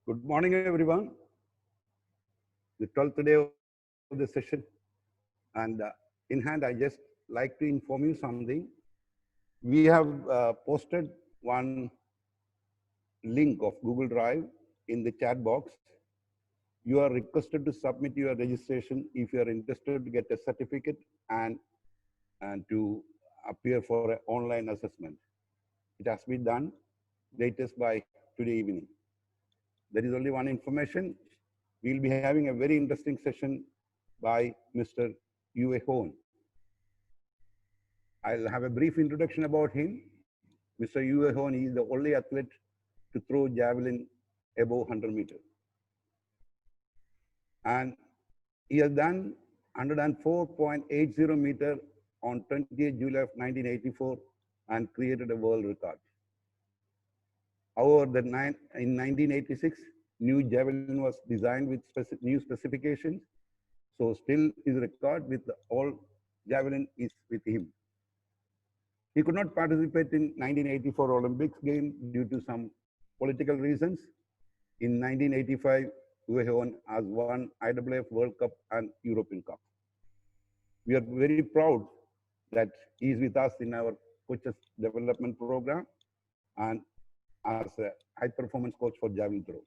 Good morning, everyone. The 12th day of the session. And in hand, I just like to inform you something. We have posted one link of Google Drive in the chat box. You are requested to submit your registration if you are interested to get a certificate and to appear for an online assessment. It has been done latest by today evening. There is only one information. We'll be having a very interesting session by Mr. Yue Hon. I'll have a brief introduction about him. Mr. Yue Hon is the only athlete to throw javelin above 100 meters. And he has done 104.80 meter on 28 July of 1984 and created a world record. However, in 1986, new javelin was designed with new specifications. So still his record with all javelin is with him. He could not participate in 1984 Olympics game due to some political reasons. In 1985, Uehon has won IAAF World Cup and European Cup. We are very proud that he is with us in our coaches development program and as a high performance coach for javelin throw.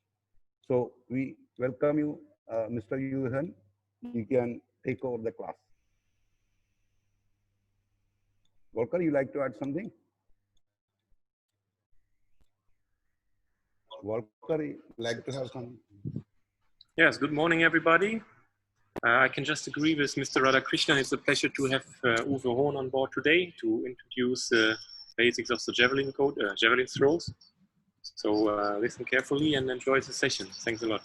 So we welcome you, Mr. Uehon. You can take over the class. Volker, you like to add something? Volker, you like to have some? Yes, good morning, everybody. I can just agree with Mr. Radhakrishnan. It's a pleasure to have Uwe Horn on board today to introduce the basics of the javelin throws. So listen carefully and enjoy the session. Thanks a lot.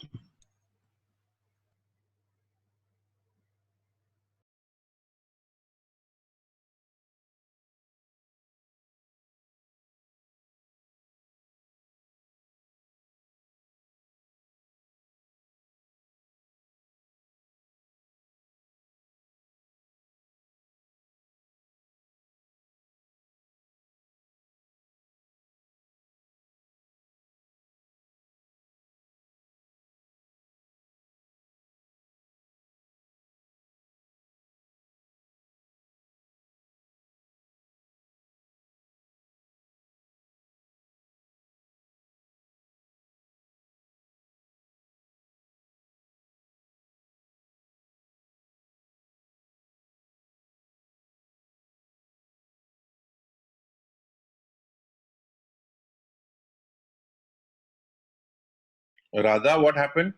Radha, what happened?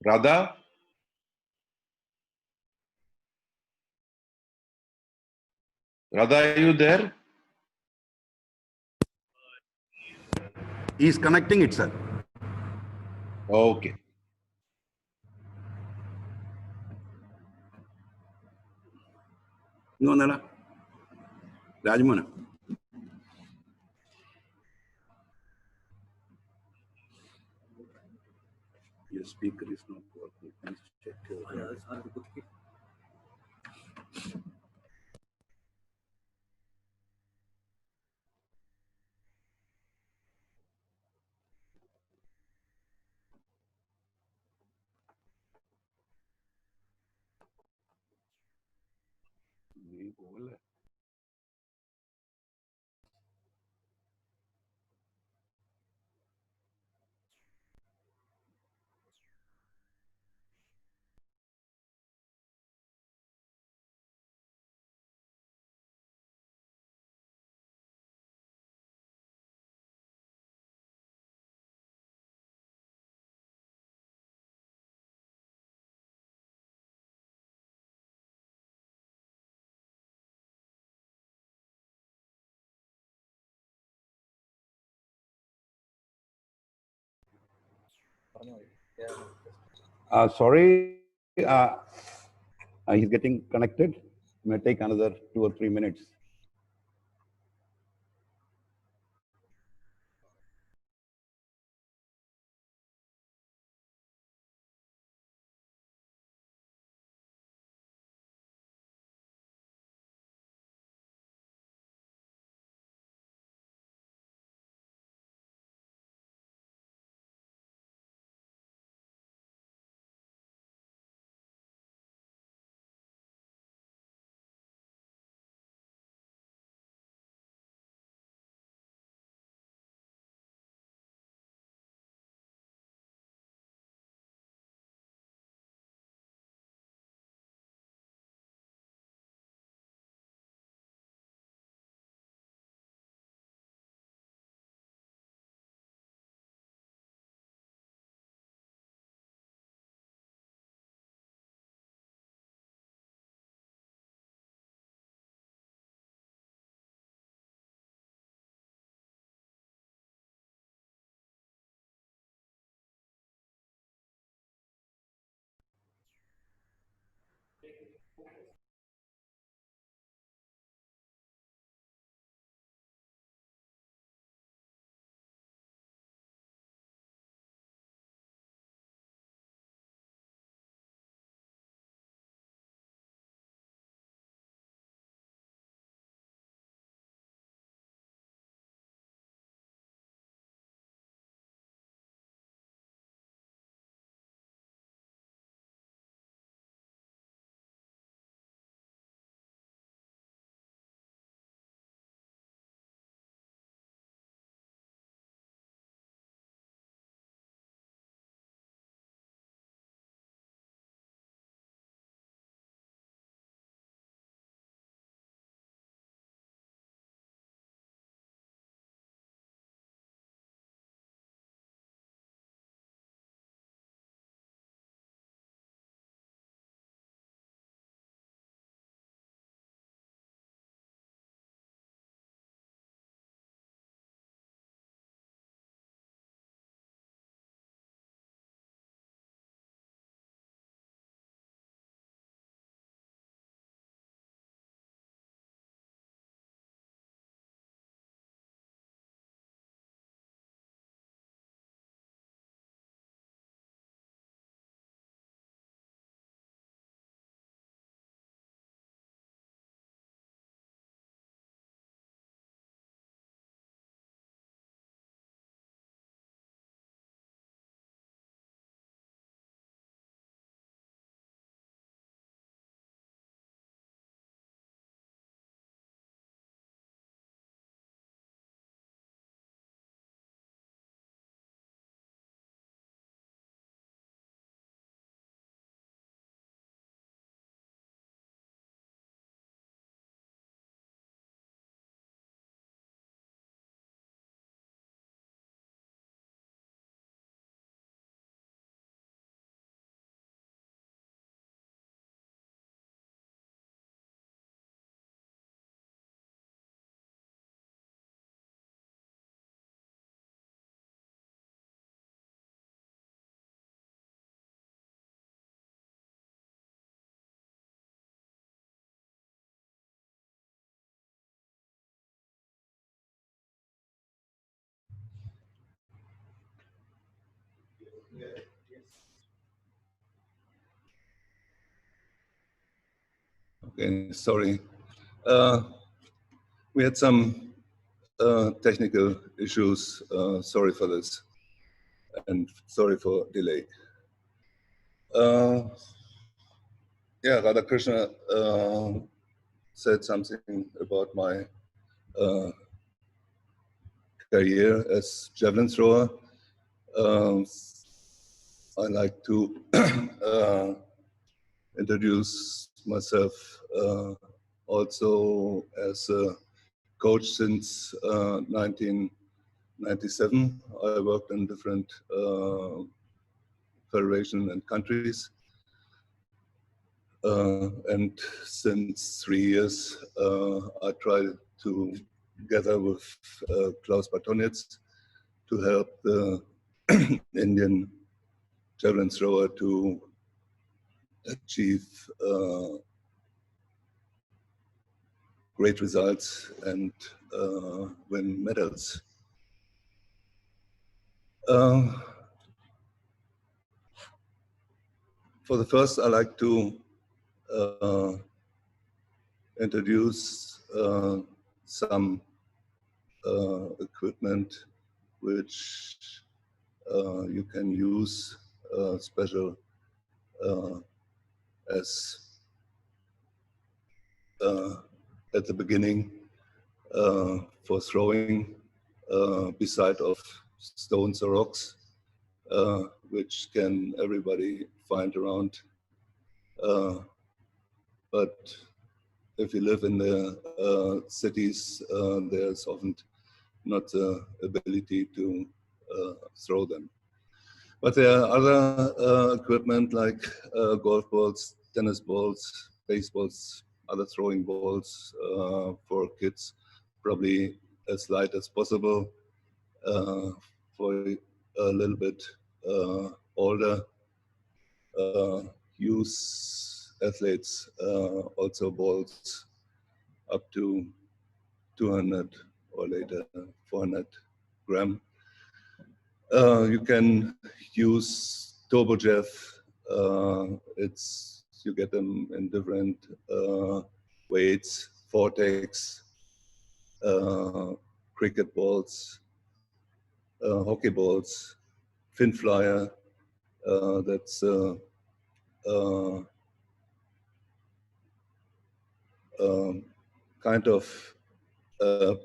Radha? Radha, are you there? He's connecting itself. Okay. No, Nala. Rajmana. Your speaker is not working. Please check your. Sorry, he's getting connected. It may take another 2 or 3 minutes. Okay, sorry. We had some technical issues. Sorry for this, and sorry for delay. Yeah, Radhakrishna said something about my career as javelin thrower. I like to introduce myself also as a coach since 1997. I worked in different federations and countries. And since 3 years, I tried to, together with Klaus Bartonitz, to help the Indian javelin thrower to achieve great results and win medals. For the first, I like to introduce some equipment which you can use special as at the beginning for throwing beside of stones or rocks, which can everybody find around. But if you live in the cities, there's often not the ability to throw them. But there are other equipment like golf balls, tennis balls, baseballs, other throwing balls for kids, probably as light as possible. For a little bit older, use athletes also balls up to 200 or later 400 gram. You can use turbojet. You get them in different weights, vortex, cricket balls, hockey balls, fin flyer. That's uh, kind of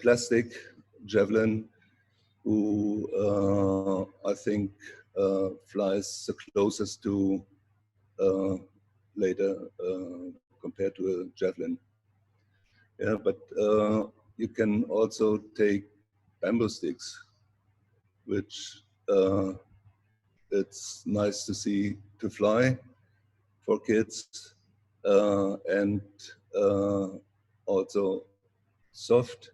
plastic javelin who I think flies the closest to later compared to a javelin. Yeah, but you can also take bamboo sticks, which it's nice to see to fly for kids, and also soft,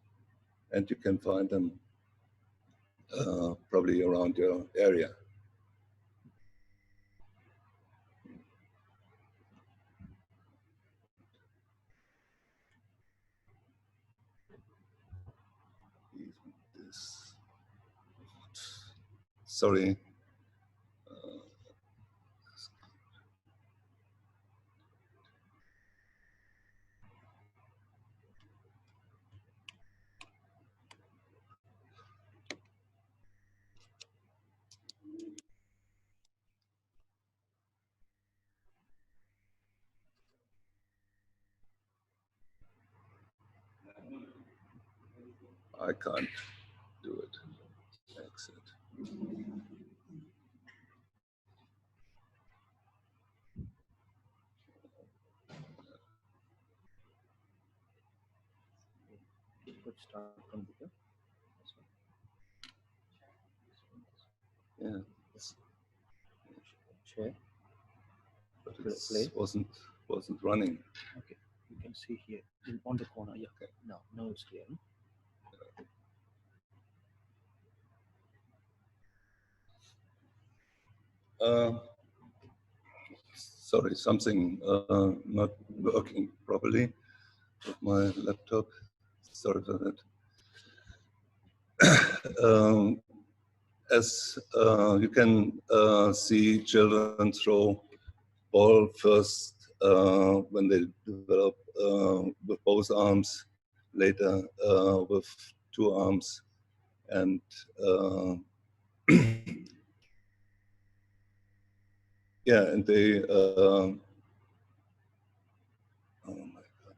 and you can find them probably around your area. Sorry. I can't do it. Exit. Let's start from here. Yeah, Share. but Play. it wasn't running. Okay, you can see here on the corner. Yeah. Okay. Now it's clear. No? Sorry, something not working properly with my laptop. Sorry for that. As you can see, children throw ball first when they develop with both arms, later with two arms, and yeah, and they oh my God,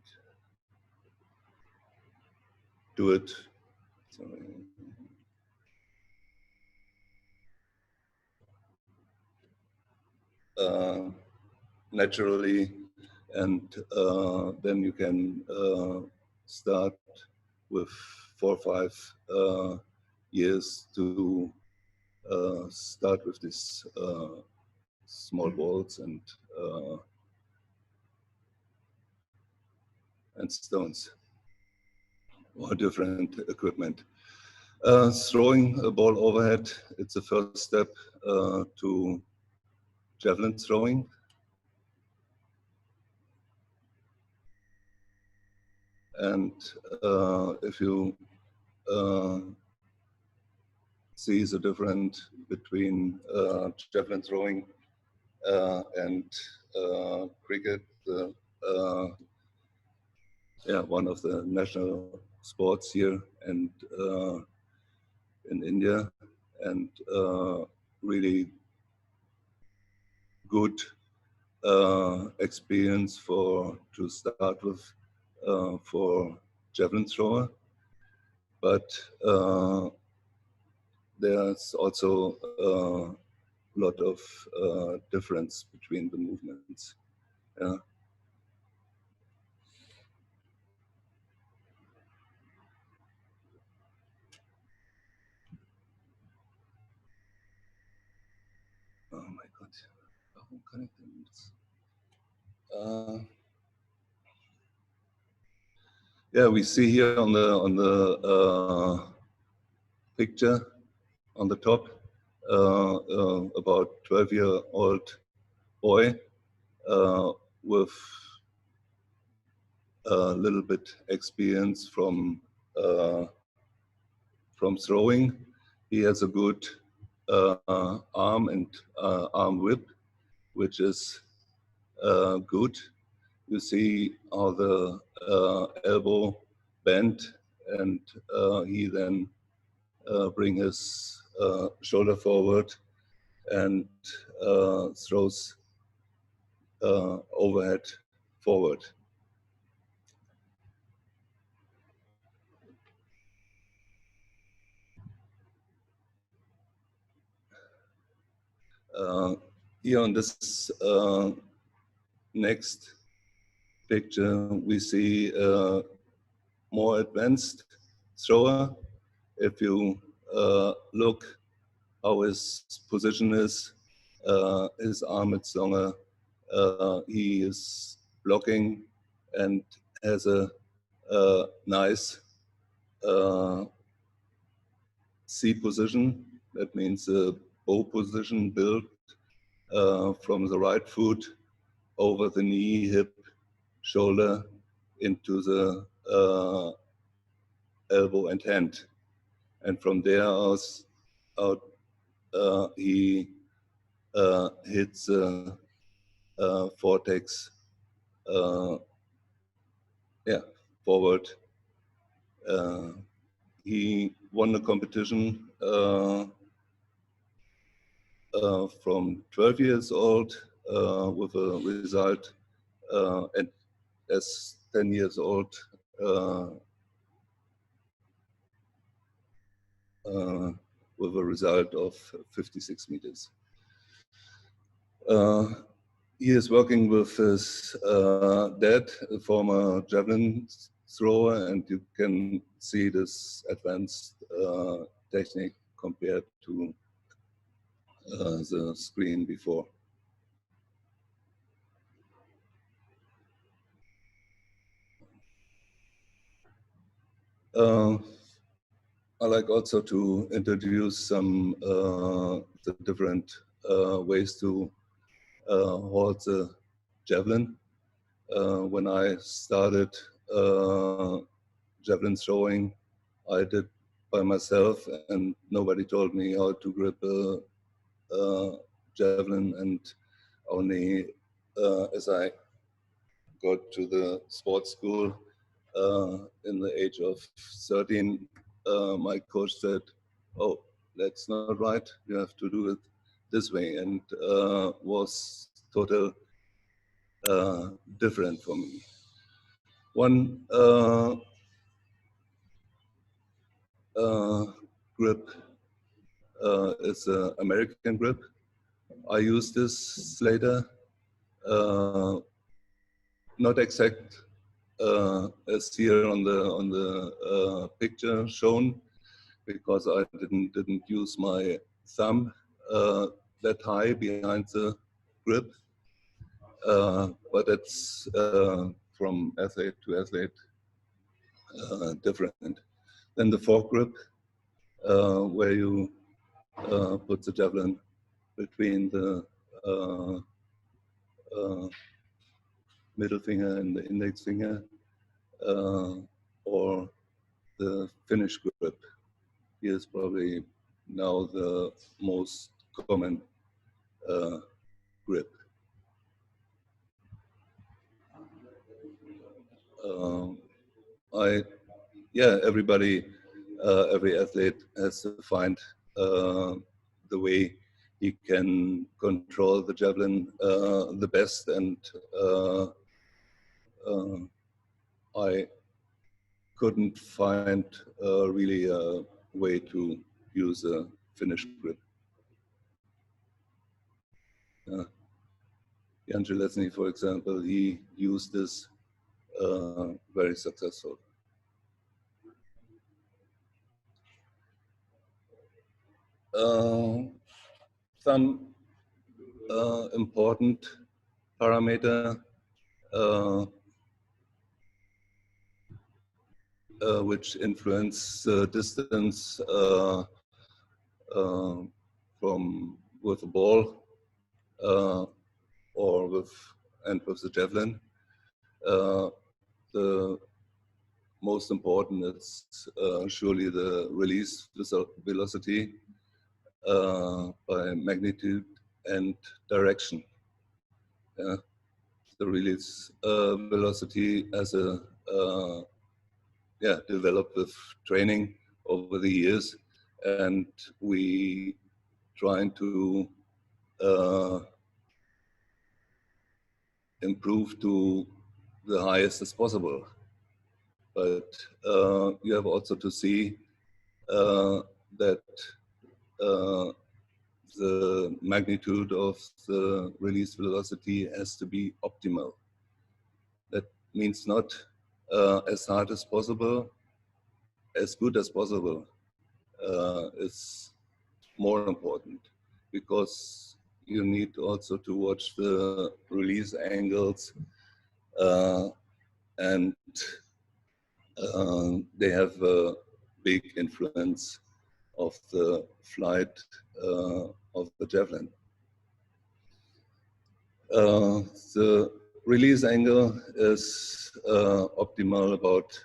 do it. Sorry. Naturally, and then you can start with 4 or 5 years to start with these small balls and stones or different equipment. Throwing a ball overhead, it's the first step to javelin throwing. And if you see the difference between javelin throwing and cricket, yeah, one of the national sports here and in India, and really good experience to start with for javelin thrower, but there's also a lot of difference between the movements. Yeah. Oh my God. Warum kann ich denn das? Yeah, we see here on the picture on the top about 12-year-old boy with a little bit experience from throwing. He has a good arm and arm whip, which is good. You see how the elbow bent, and he then bring his shoulder forward and throws overhead forward. Here on this next picture, we see a more advanced thrower. If you look how his position is, his arm is longer, he is blocking and has a nice C position. That means a bow position built from the right foot over the knee, hip, shoulder into the elbow and hand. And from there out he hits vortex forward. He won the competition from 12 years old with a result, and as 10 years old with a result of 56 meters. He is working with his dad, a former javelin thrower, and you can see this advanced technique compared to the screen before. I like also to introduce some the different ways to hold the javelin. When I started javelin throwing, I did by myself, and nobody told me how to grip a javelin. And only as I got to the sports school in the age of 13, my coach said, "Oh, that's not right. You have to do it this way," and was total different for me. One grip is an American grip. I use this later, not exact as here on the picture shown, because I didn't use my thumb that high behind the grip, but it's from athlete to athlete different. Then the foregrip, where you put the javelin between the middle finger and the index finger, or the finish grip. Here is probably now the most common grip. Everybody, every athlete has to find the way he can control the javelin the best, and I couldn't find really a way to use a finish grip. Jan Železny, for example, he used this very successful. Some important parameter which influence distance from with a ball or with and with the javelin, the most important is surely the release velocity by magnitude and direction. The release velocity as a developed with training over the years, and we trying to improve to the highest as possible. But you have also to see that the magnitude of the release velocity has to be optimal. That means not as hard as possible, as good as possible is more important, because you need also to watch the release angles and they have a big influence of the flight of the javelin. The release angle is optimal about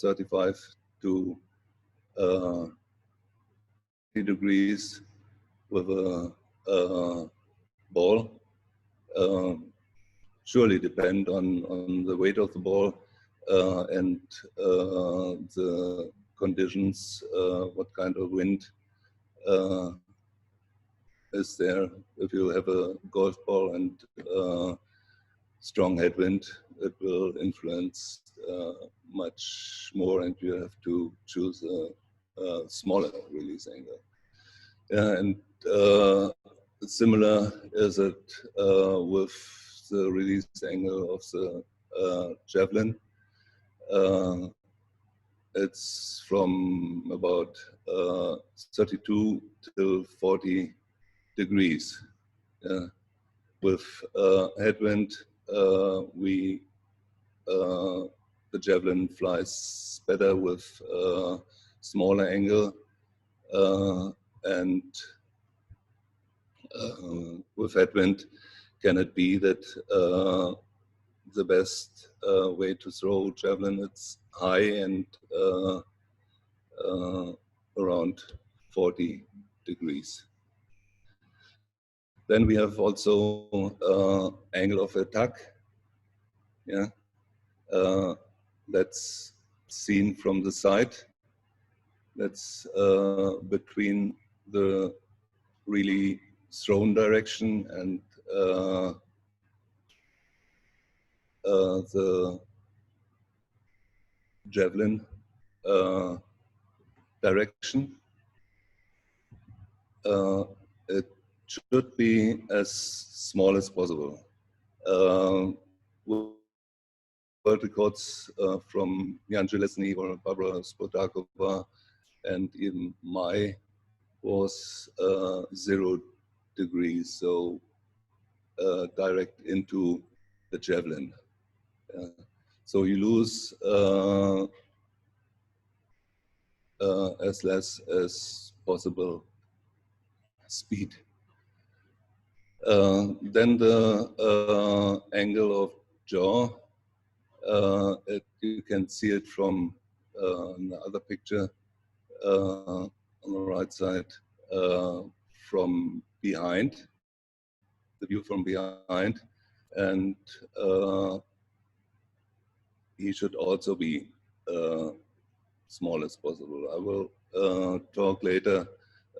35 to 40 degrees with a ball. Surely depend on the weight of the ball and the conditions, what kind of wind is there. If you have a golf ball and strong headwind, it will influence much more, and you have to choose a smaller release angle. And similar is it with the release angle of the javelin. It's from about 32 till 40 degrees. With headwind, the javelin flies better with smaller angle, and with headwind, can it be that the best way to throw javelin, it's high and around 40 degrees. Then we have also angle of attack. Yeah, that's seen from the side. That's between the really thrown direction and the javelin direction. It should be as small as possible. World records from Jan Železný or Barbara Spotakova and even Mai was 0 degrees, so direct into the javelin. So you lose as less as possible speed. Then the angle of jaw, you can see it from the other picture on the right side, from behind, the view from behind, and he should also be small as possible. I will talk later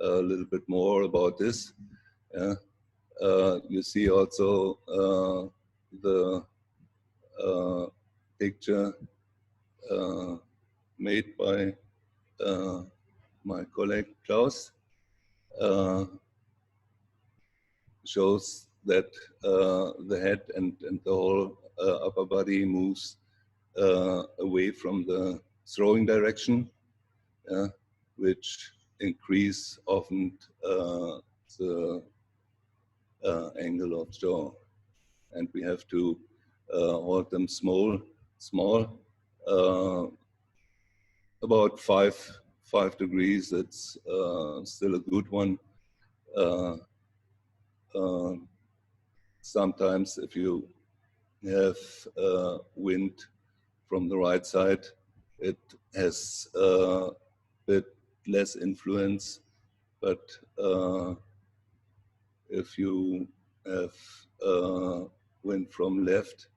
a little bit more about this. Yeah. You see also the picture made by my colleague Klaus, shows that the head and the whole upper body moves away from the throwing direction, which increase often the angle of jaw, and we have to hold them small, about 5 degrees. It's still a good one. Sometimes if you have wind from the right side, it has a bit less influence. But if you have wind from left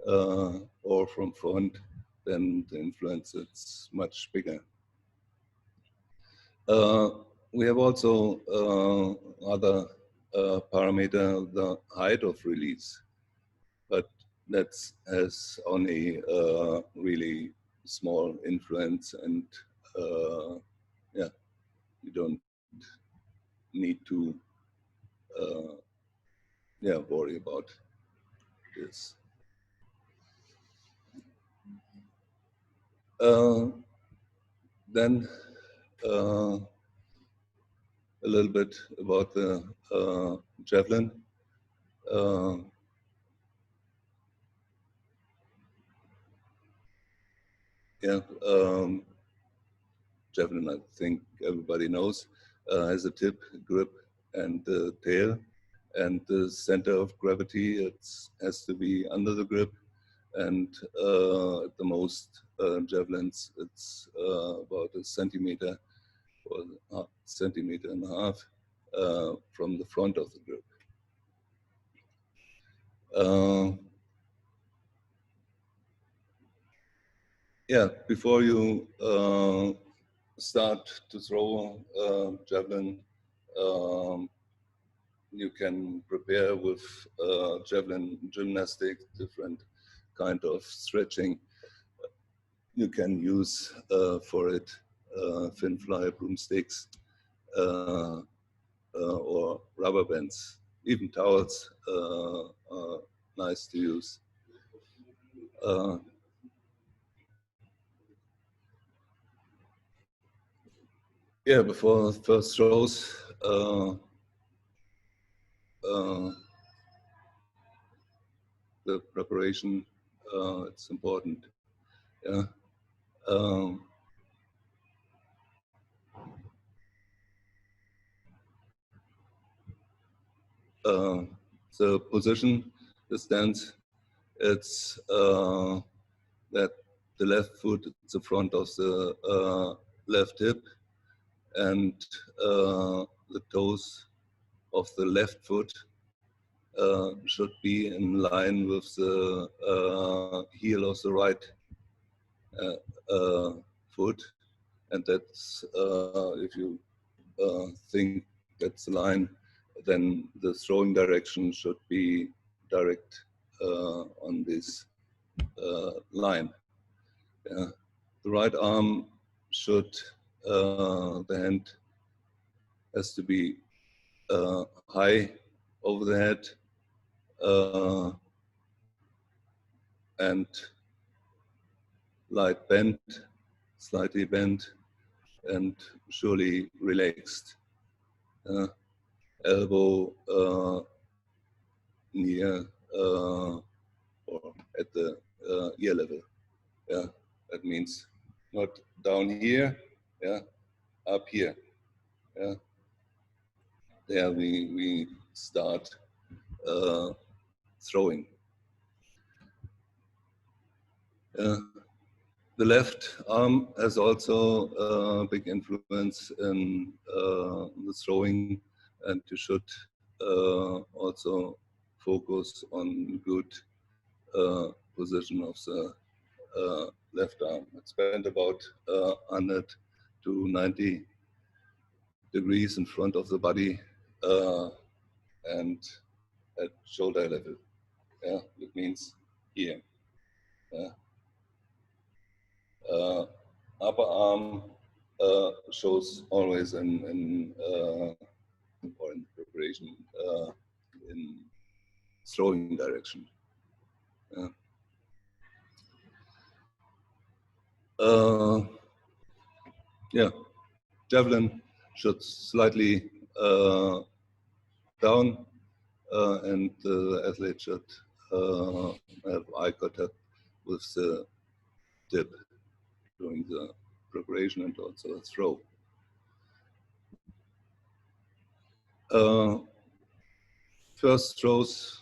or from front, then the influence is much bigger. We have also other parameter, the height of release, but that has only really small influence, and yeah, you don't need to worry about this. Then a little bit about the javelin. Javelin, I think everybody knows, has a tip, grip, and tail. And the center of gravity, it has to be under the grip. And at the most javelins, it's about a centimeter or a centimeter and a half from the front of the grip. Before you start to throw javelin, you can prepare with javelin gymnastic, different kind of stretching. You can use for it fin fly broomsticks or rubber bands. Even towels are nice to use. Before the first throws, the preparation, it's important. The position, the stance, it's that the left foot is the front of the left hip, and the toes of the left foot should be in line with the heel of the right foot. And that's, if you think that's the line, then the throwing direction should be direct on this line. The right arm should, the hand has to be high over the head and light bent, slightly bent, and surely relaxed. Elbow near or at the ear level. That means not down here, up here. There we start throwing. The left arm has also a big influence in the throwing, and you should also focus on good position of the left arm. It's bent about 100 to 90 degrees in front of the body and at shoulder level. It means here. Upper arm shows always in preparation in throwing direction. Javelin should slightly down, and the athlete should have eye contact with the tip during the preparation and also the throw. First throws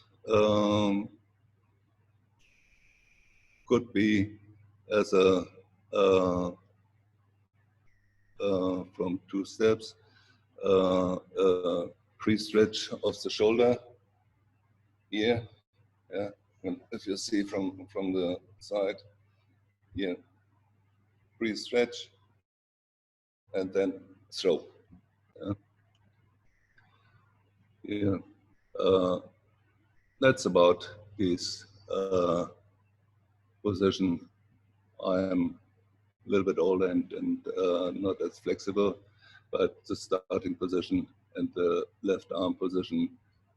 could be as a from 2 steps, pre-stretch of the shoulder here. Yeah, and if you see from the side here, pre-stretch and then throw. Yeah. Yeah. That's about his position. I am a little bit older and not as flexible, but the starting position and the left arm position,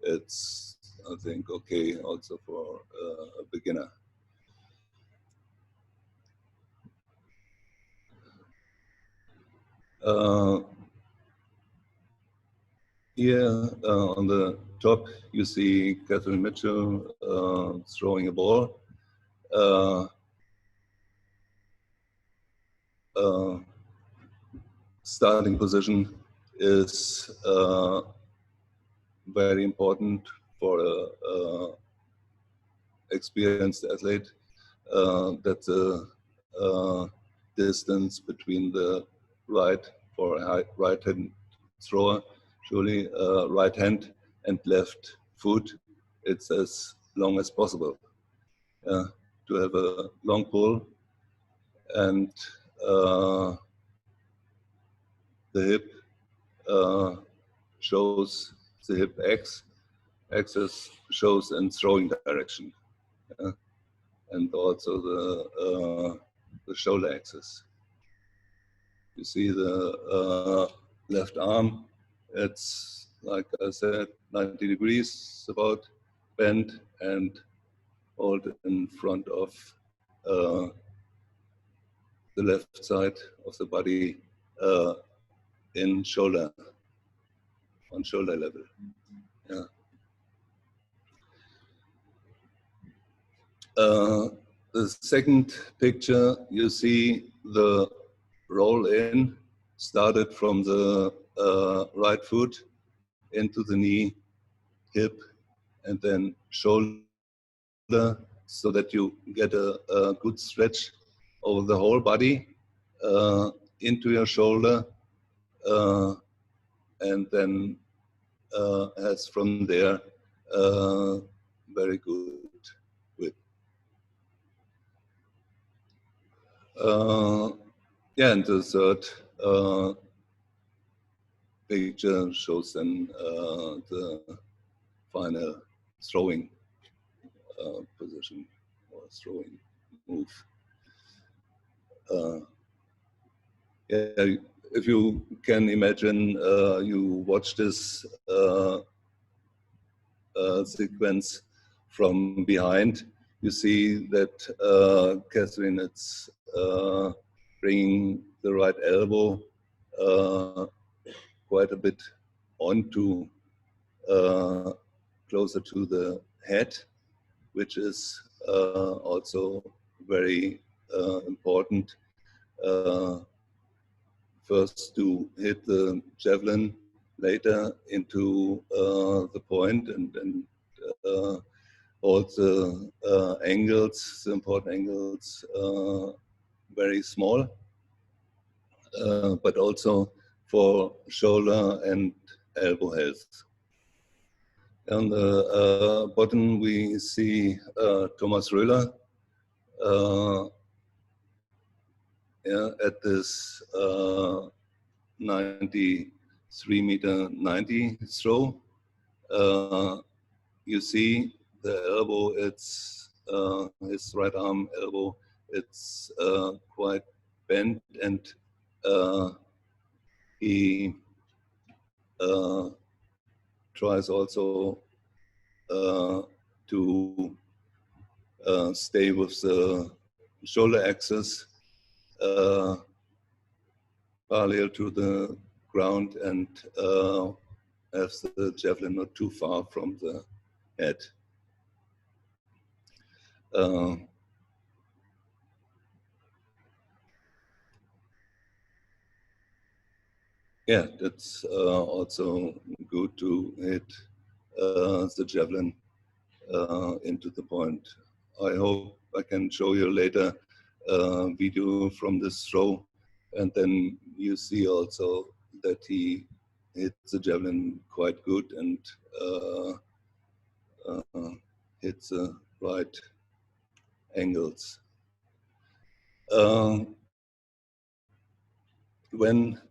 it's, I think, okay also for a beginner. Here on the top, you see Catherine Mitchell throwing a ball. Starting position is very important for a experienced athlete. That the distance between the right for a right-hand thrower, surely right hand and left foot, it's as long as possible. To have a long pull and the hip shows the hip axis shows in throwing direction, and also the shoulder axis. You see the left arm, it's like I said, 90 degrees about bent and hold in front of the left side of the body in shoulder, on shoulder level. Yeah. The second picture, you see the roll in started from the right foot into the knee, hip, and then shoulder, so that you get a good stretch over the whole body into your shoulder, and then has from there very good width. Yeah, and the third picture shows then the final throwing position or throwing move. Yeah, if you can imagine, you watch this sequence from behind, you see that Catherine is bringing the right elbow quite a bit onto closer to the head, which is also very important. First to hit the javelin, later into the point, and all the angles, the important angles, very small, but also for shoulder and elbow health. On the bottom, we see Thomas Röhler at this 93-meter 90 throw. You see the elbow, it's his right arm elbow, it's quite bent, and he tries also to stay with the shoulder axis parallel to the ground, and have the javelin not too far from the head. Yeah, that's also good to hit the javelin into the point. I hope I can show you later video from this throw, and then you see also that he hits the javelin quite good and hits the right angles. When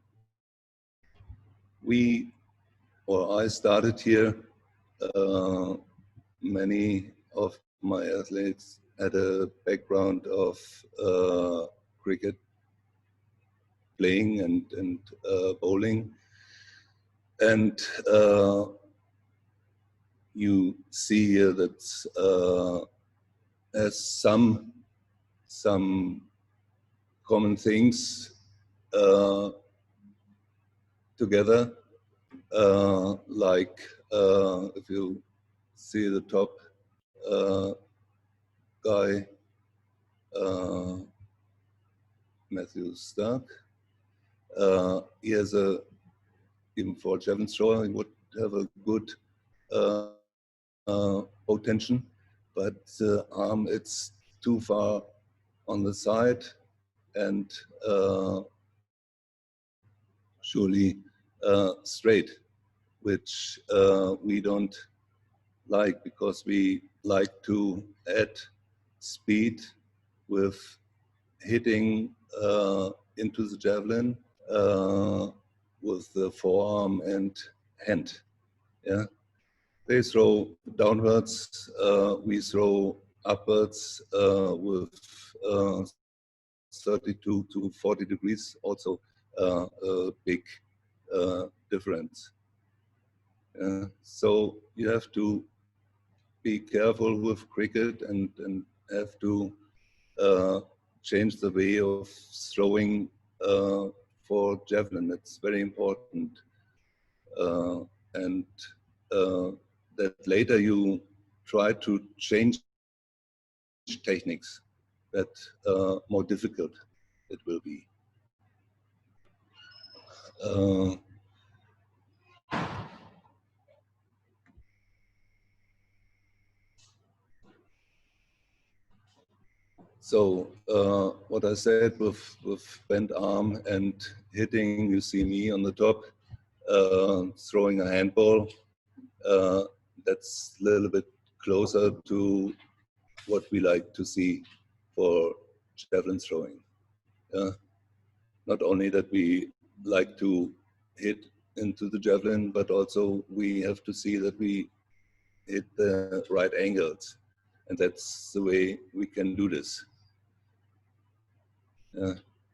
we or I started here, many of my athletes had a background of cricket playing and bowling, and you see here that has some common things together, like if you see the top guy, Matthew Stark, he has even for javelin thrower, he would have a good bow tension, but the arm, it's too far on the side and surely straight, which we don't like, because we like to add speed with hitting into the javelin with the forearm and hand. Yeah, they throw downwards, we throw upwards with 32 to 40 degrees, also a big difference. So you have to be careful with cricket and have to change the way of throwing for javelin. It's very important. And that later you try to change techniques, that more difficult it will be. So what I said with bent arm and hitting, you see me on the top throwing a handball. That's a little bit closer to what we like to see for javelin throwing. Not only that we like to hit into the javelin, but also we have to see that we hit the right angles. And that's the way we can do this.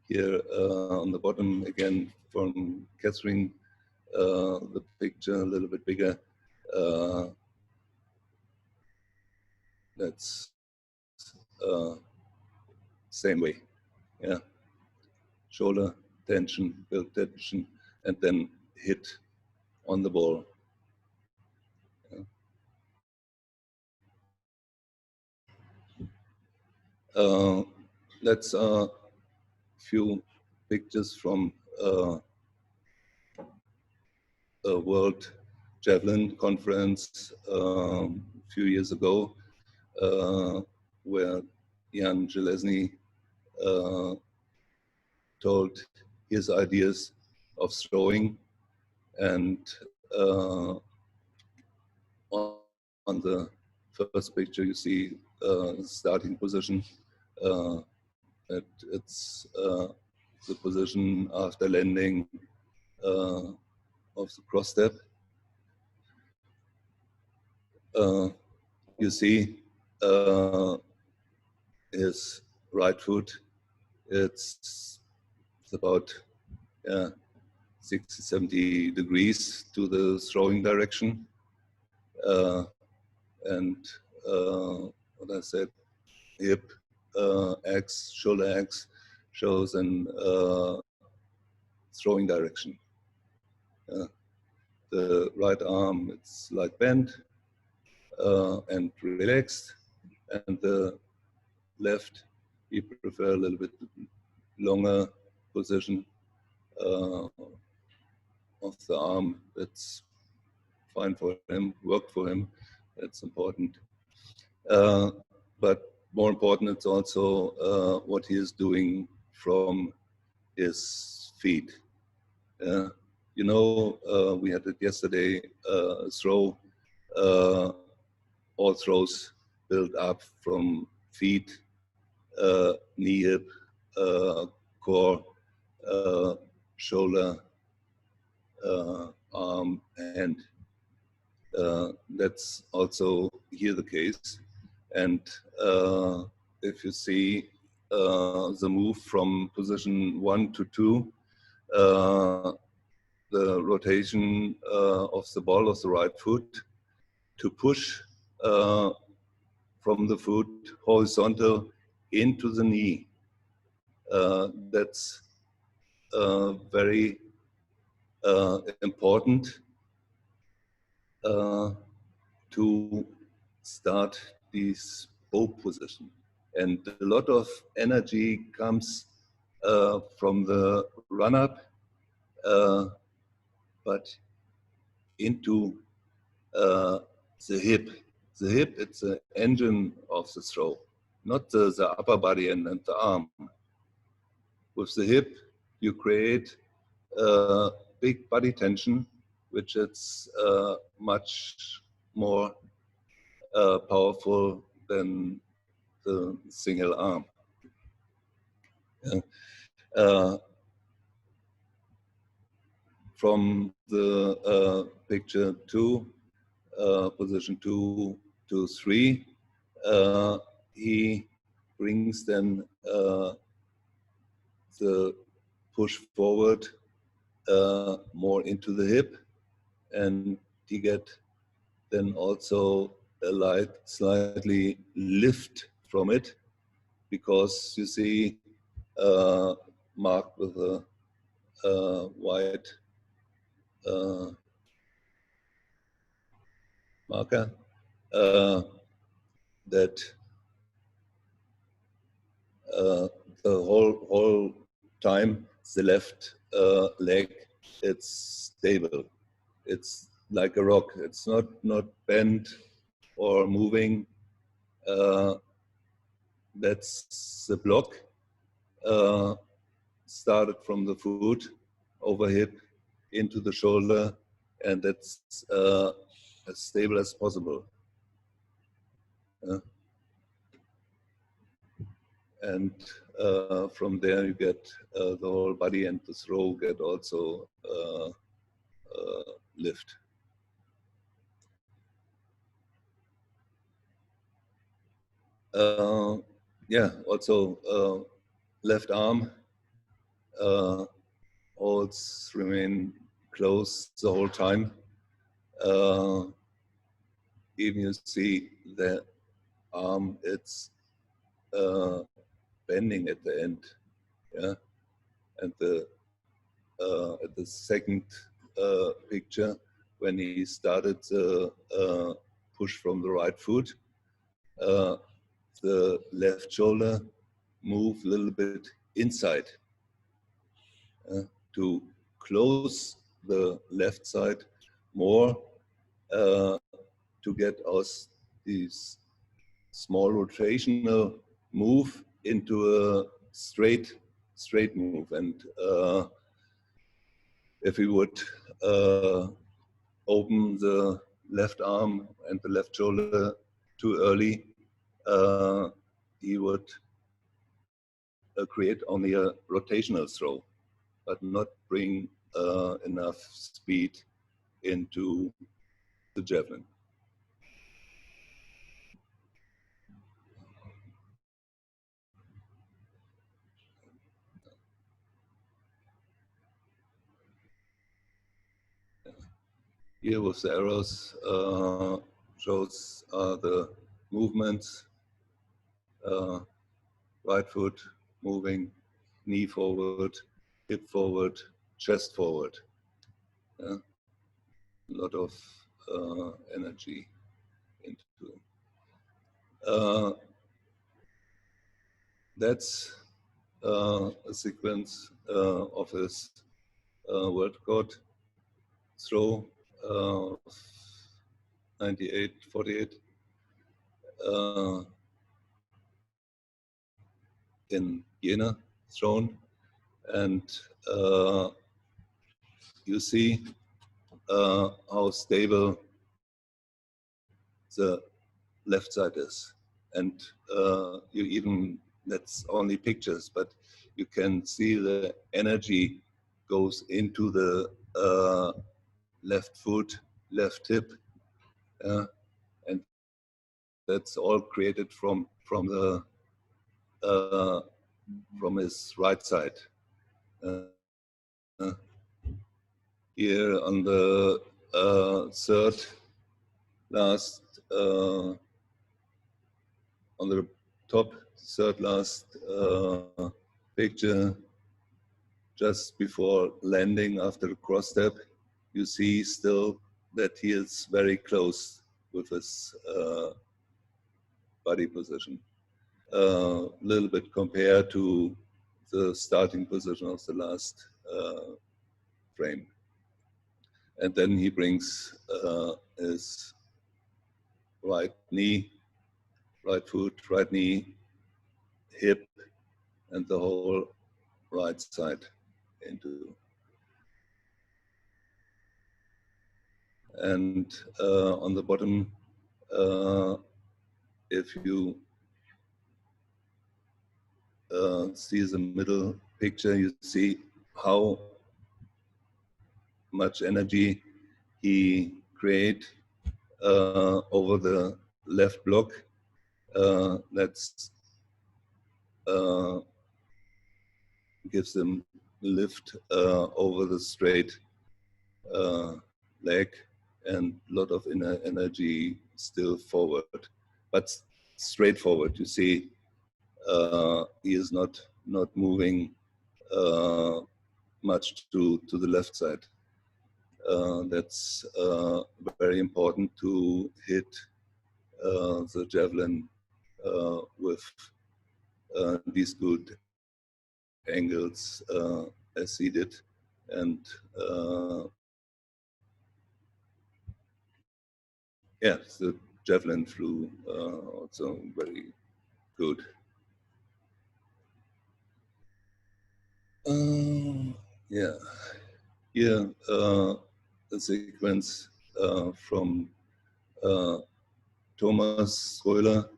Here on the bottom, again, from Catherine, the picture a little bit bigger. That's same way. Yeah, shoulder tension, build tension, and then hit on the ball. That's a few pictures from a World Javelin Conference a few years ago, where Jan Železny told his ideas of throwing, and on the first picture you see starting position. It's the position after landing of the cross step. You see his right foot, it's about 60, 70 degrees to the throwing direction. And what I said, hip X, shoulder X shows an throwing direction. The right arm, it's like bent and relaxed, and the left, we prefer a little bit longer position of the arm. That's fine for him, worked for him. That's important. But more important, it's also what he is doing from his feet. You know, we had it yesterday, throw, all throws built up from feet, knee, hip, core, shoulder, arm, hand. That's also here the case. And if you see the move from position 1 to 2, the rotation of the ball of the right foot to push from the foot horizontal into the knee. That's very important to start this bow position. And a lot of energy comes from the run-up, but into the hip. The hip, it's the engine of the throw, not the upper body and the arm. With the hip, you create big body tension, which is much more powerful than the single arm. Uh, from the picture 2, position 2 to 3, he brings then the push forward more into the hip, and he get then also a slightly lift from it, because you see marked with a white marker that the whole time the left leg, it's stable. It's like a rock. It's not bent or moving. That's the block. Started from the foot, over hip, into the shoulder, and that's as stable as possible. And from there you get the whole body, and the throw get also lift. Yeah, also left arm holds remain close the whole time. Even you see the arm, it's bending at the end, yeah. And at the second picture, when he started the push from the right foot, the left shoulder move a little bit inside to close the left side more, to get us this small rotational move into a straight move. And if we would open the left arm and the left shoulder too early, he would create only a rotational throw, but not bring enough speed into the javelin. Here with the arrows shows the movements, right foot moving, knee forward, hip forward, chest forward. Yeah. A lot of energy into it. That's a sequence of his world record throw of 98-48. in Jena thrown, and you see how stable the left side is. And you even, that's only pictures, but you can see the energy goes into the left foot, left hip, and that's all created from the from his right side. Here on the third last, on the top third last picture, just before landing after the cross step, you see still that he is very close with his body position. A little bit compared to the starting position of the last frame. And then he brings his right knee, right foot, right knee, hip, and the whole right side into. And on the bottom, if you see the middle picture, you see how much energy he create over the left block. That's gives them lift over the straight leg and a lot of inner energy still forward, but straightforward. You see, he is not moving much to the left side. That's very important to hit the javelin with these good angles as he did, and yeah, the javelin flew also very good. Yeah, here a sequence from Thomas Röhler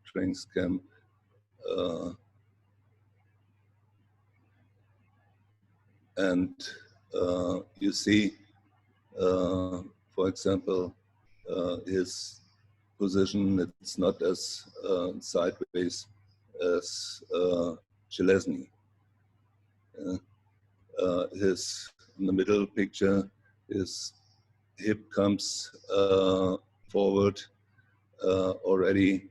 training camp. And you see, for example, his position, it's not as sideways as Chelesny. His, in the middle picture, his hip comes forward already.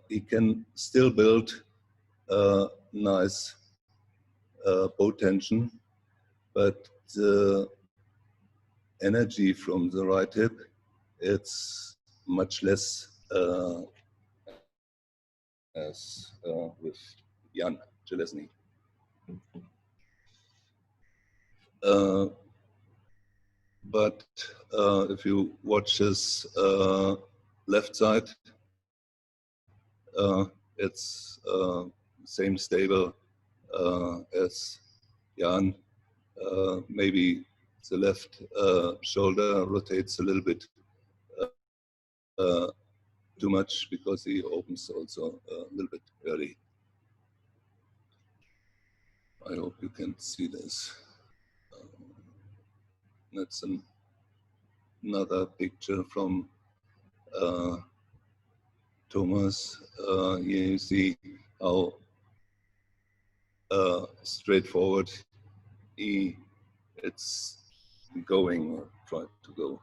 He can still build nice bow tension, but the energy from the right hip, it's much less as with Jan Chelesny. But if you watch his left side, it's same stable as Jan. Maybe the left shoulder rotates a little bit too much because he opens also a little bit early. I hope you can see this. That's another picture from Thomas. Here you see how straightforward it's going or try to go.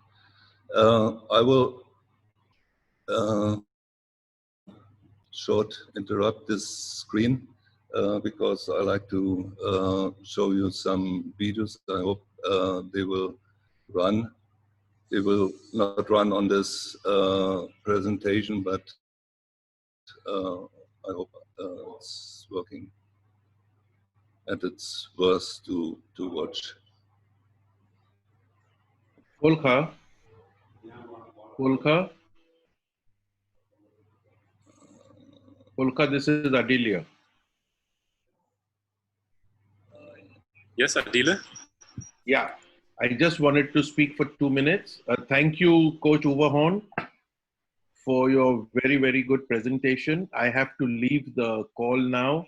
I will short interrupt this screen because I like to show you some videos. I hope they will run. They will not run on this presentation, but I hope it's working and it's worth to watch. Volker? Volker? Polka, this is Adelia. Yes, Adile? Yeah, I just wanted to speak for 2 minutes. Thank you, Coach Overhorn, for your very, very good presentation. I have to leave the call now.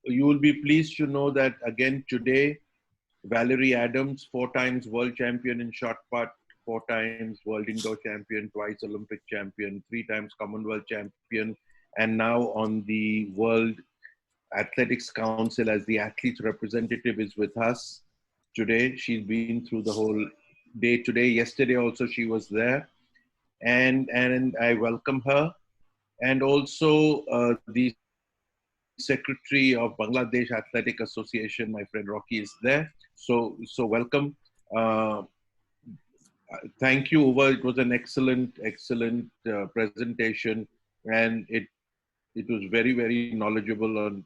You will be pleased to know that again today, Valerie Adams, 4 times world champion in shot put, 4 times world indoor champion, twice Olympic champion, 3 times Commonwealth champion, and now on the World Athletics Council as the athletes representative is with us today. She's been through the whole day today. Yesterday also she was there, and I welcome her. And also the Secretary of Bangladesh Athletic Association, my friend Rocky, is there. So welcome. Thank you, Uwe. It was an excellent presentation, and it was very, very knowledgeable and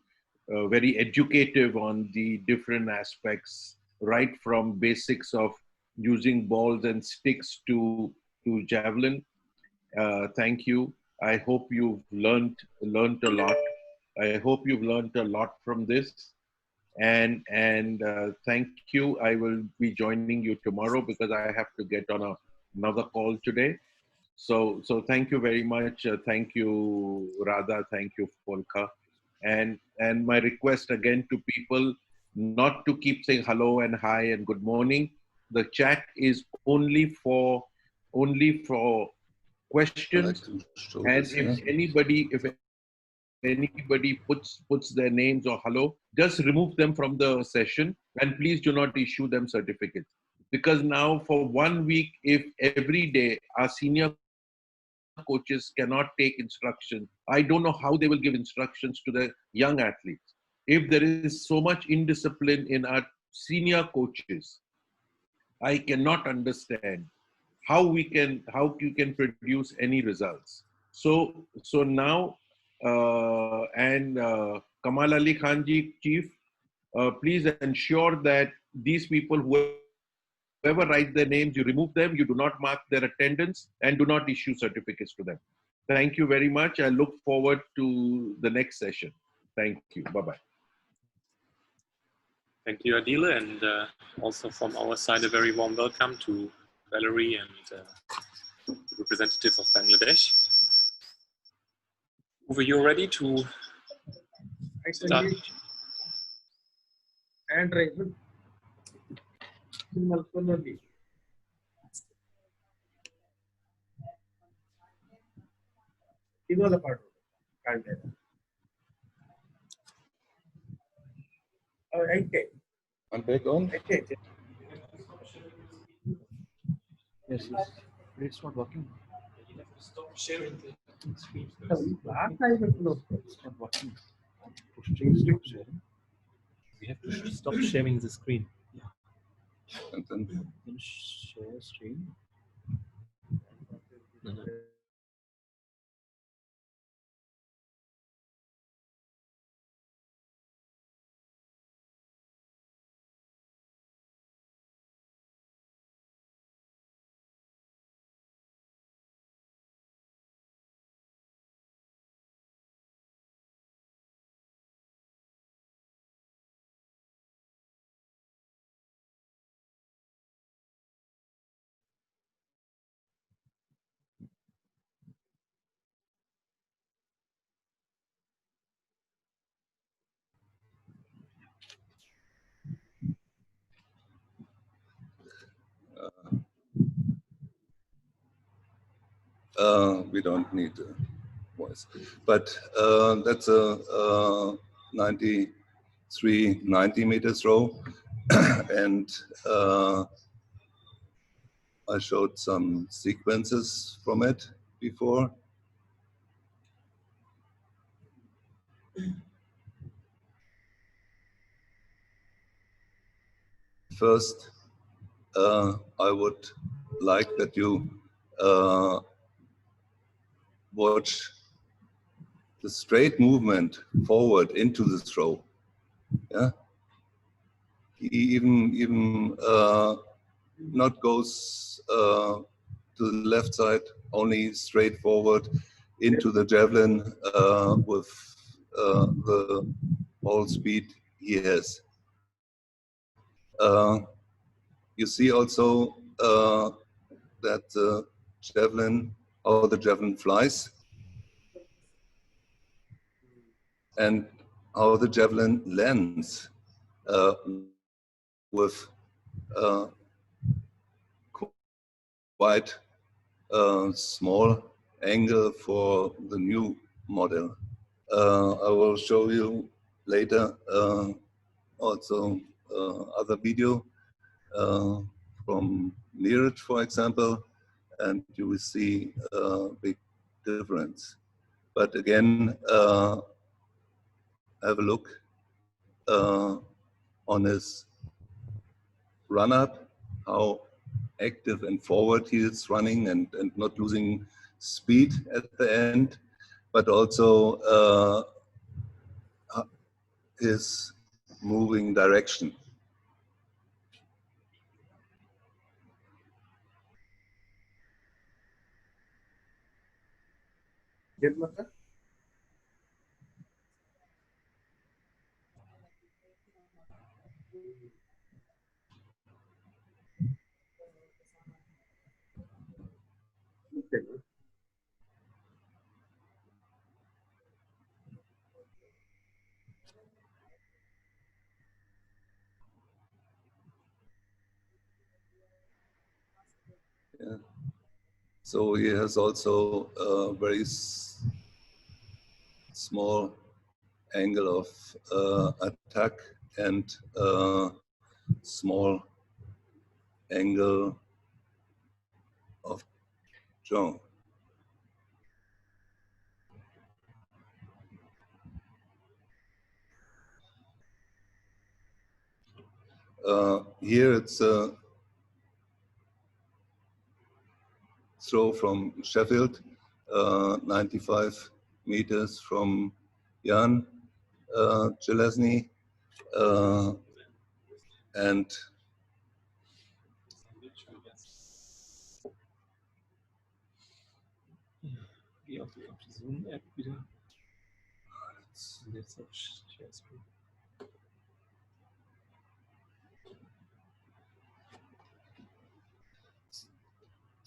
very educative on the different aspects, right from basics of using balls and sticks to javelin. Thank you. I hope you've learned a lot. I hope you've learned a lot from this. And thank you. I will be joining you tomorrow because I have to get on another call today. So thank you very much. Thank you, Radha. Thank you, Polka. And my request again to people not to keep saying hello and hi and good morning. The chat is only for questions. And if anybody puts their names or hello, just remove them from the session, and please do not issue them certificates. Because now for 1 week, if every day our senior coaches cannot take instruction, I don't know how they will give instructions to the young athletes. If there is so much indiscipline in our senior coaches, I cannot understand how you can produce any results. So now, Kamal Ali Khanji, Chief, please ensure that these people, whoever writes their names, you remove them, you do not mark their attendance, and do not issue certificates to them. Thank you very much. I look forward to the next session. Thank you. Bye-bye. Thank you, Adile, and also from our side, a very warm welcome to Valerie and the representative of Bangladesh. Uwe, you're ready to start? And raise it. It was a part of it. I'm back on. Yes. It's not working. Stop sharing the screen. It's not working. Stop sharing. We have to stop sharing the screen. And then Share screen. No. we don't need a voice, but that's a 90 meters row, and I showed some sequences from it before. First, I would like that you watch the straight movement forward into the throw. Yeah, he even not goes to the left side, only straight forward. into the javelin with the whole speed he has. You see also that the javelin, how the javelin flies, and how the javelin lands with quite small angle for the new model. I will show you later also other video from Neeraj, for example, and you will see a big difference. But again, have a look on his run up, how active and forward he is running and not losing speed at the end, but also his moving direction. Get mata? Okay. Yeah. So he has also a very small angle of attack and small angle of jump. Here it's a throw from Sheffield, 95 meters from Jan Chelesny, and Geh auf die Zoom-App wieder. Und jetzt auf Share Screen.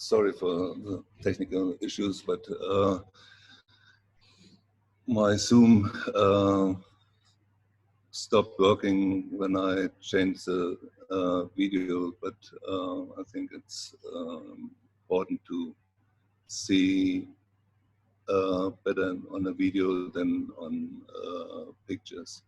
sorry for the technical issues, but my Zoom stopped working when I changed the video, but I think it's important to see better on a video than on pictures.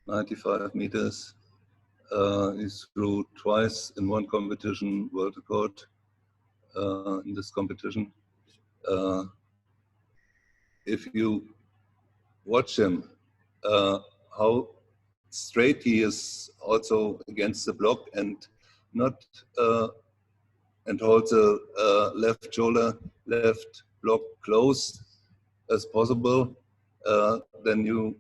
95 meters. He threw twice in one competition, world record in this competition. If you watch him, how straight he is also against the block and not and holds the left shoulder, left block close as possible, then you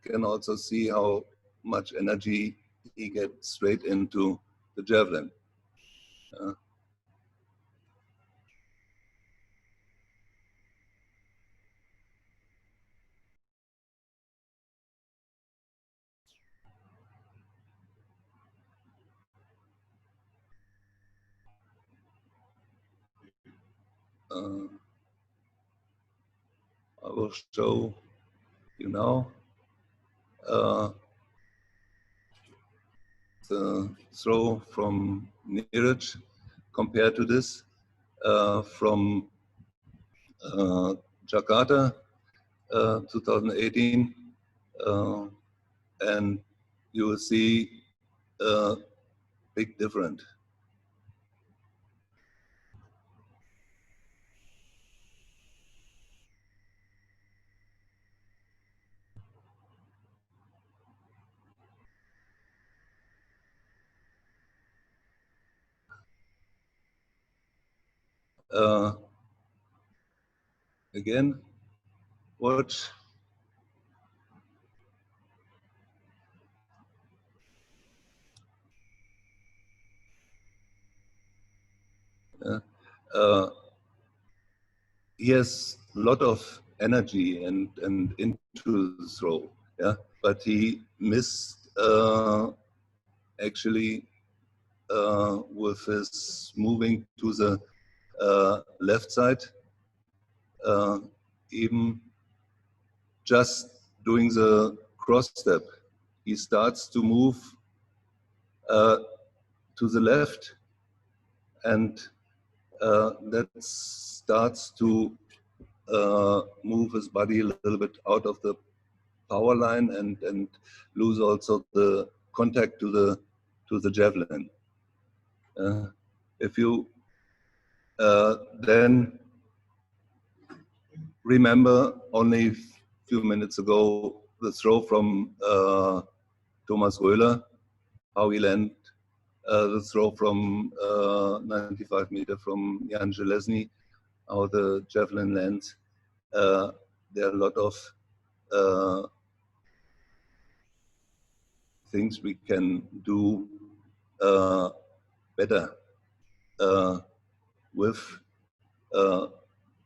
can also see how much energy he gets straight into the javelin. 'll show you now the throw from Neeraj compared to this from Jakarta 2018, and you will see a big difference. Again, watch. Uh, he has a lot of energy and into the throw, yeah, but he missed actually with his moving to the left side, even just doing the cross step, he starts to move to the left, and that starts to move his body a little bit out of the power line and lose also the contact to the javelin. If you then remember only a few minutes ago the throw from Thomas Röhler, how he landed the throw from 95 meter from Jan Železný, how the javelin lands. There are a lot of things we can do better with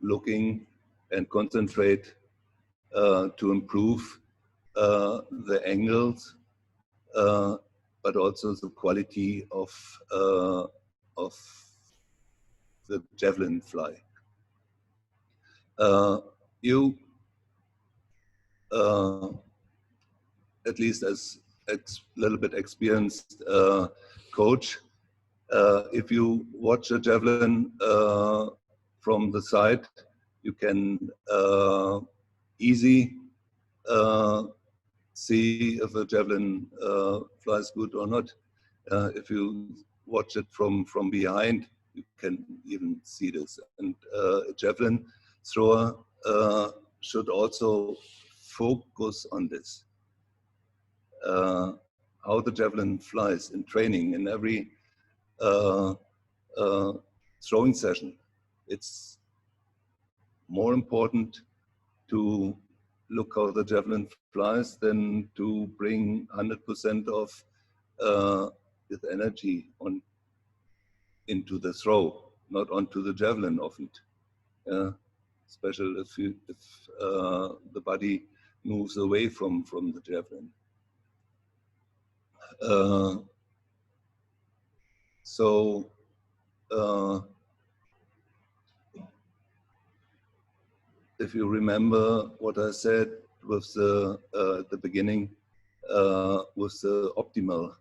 looking and concentrate to improve the angles, but also the quality of the javelin fly. You, at least as a little bit experienced coach, if you watch a javelin from the side, you can easy see if a javelin flies good or not. If you watch it from behind, you can even see this. And a javelin thrower should also focus on this. How the javelin flies in training, in every throwing session. It's more important to look how the javelin flies than to bring 100% of with energy on into the throw, not onto the javelin often. Especially if the body moves away from the javelin. So if you remember what I said with the at the beginning, with the optimal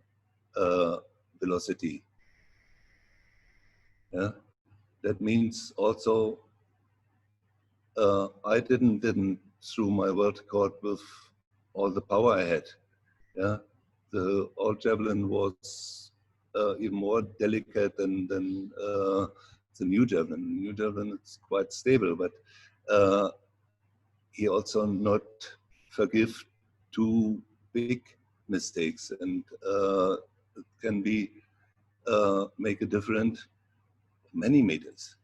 velocity, yeah, that means also I didn't through my world record with all the power I had. Yeah, the old javelin was even more delicate than the new javelin. The new javelin is quite stable, but he also not forgive too big mistakes, and it can be make a difference many meters.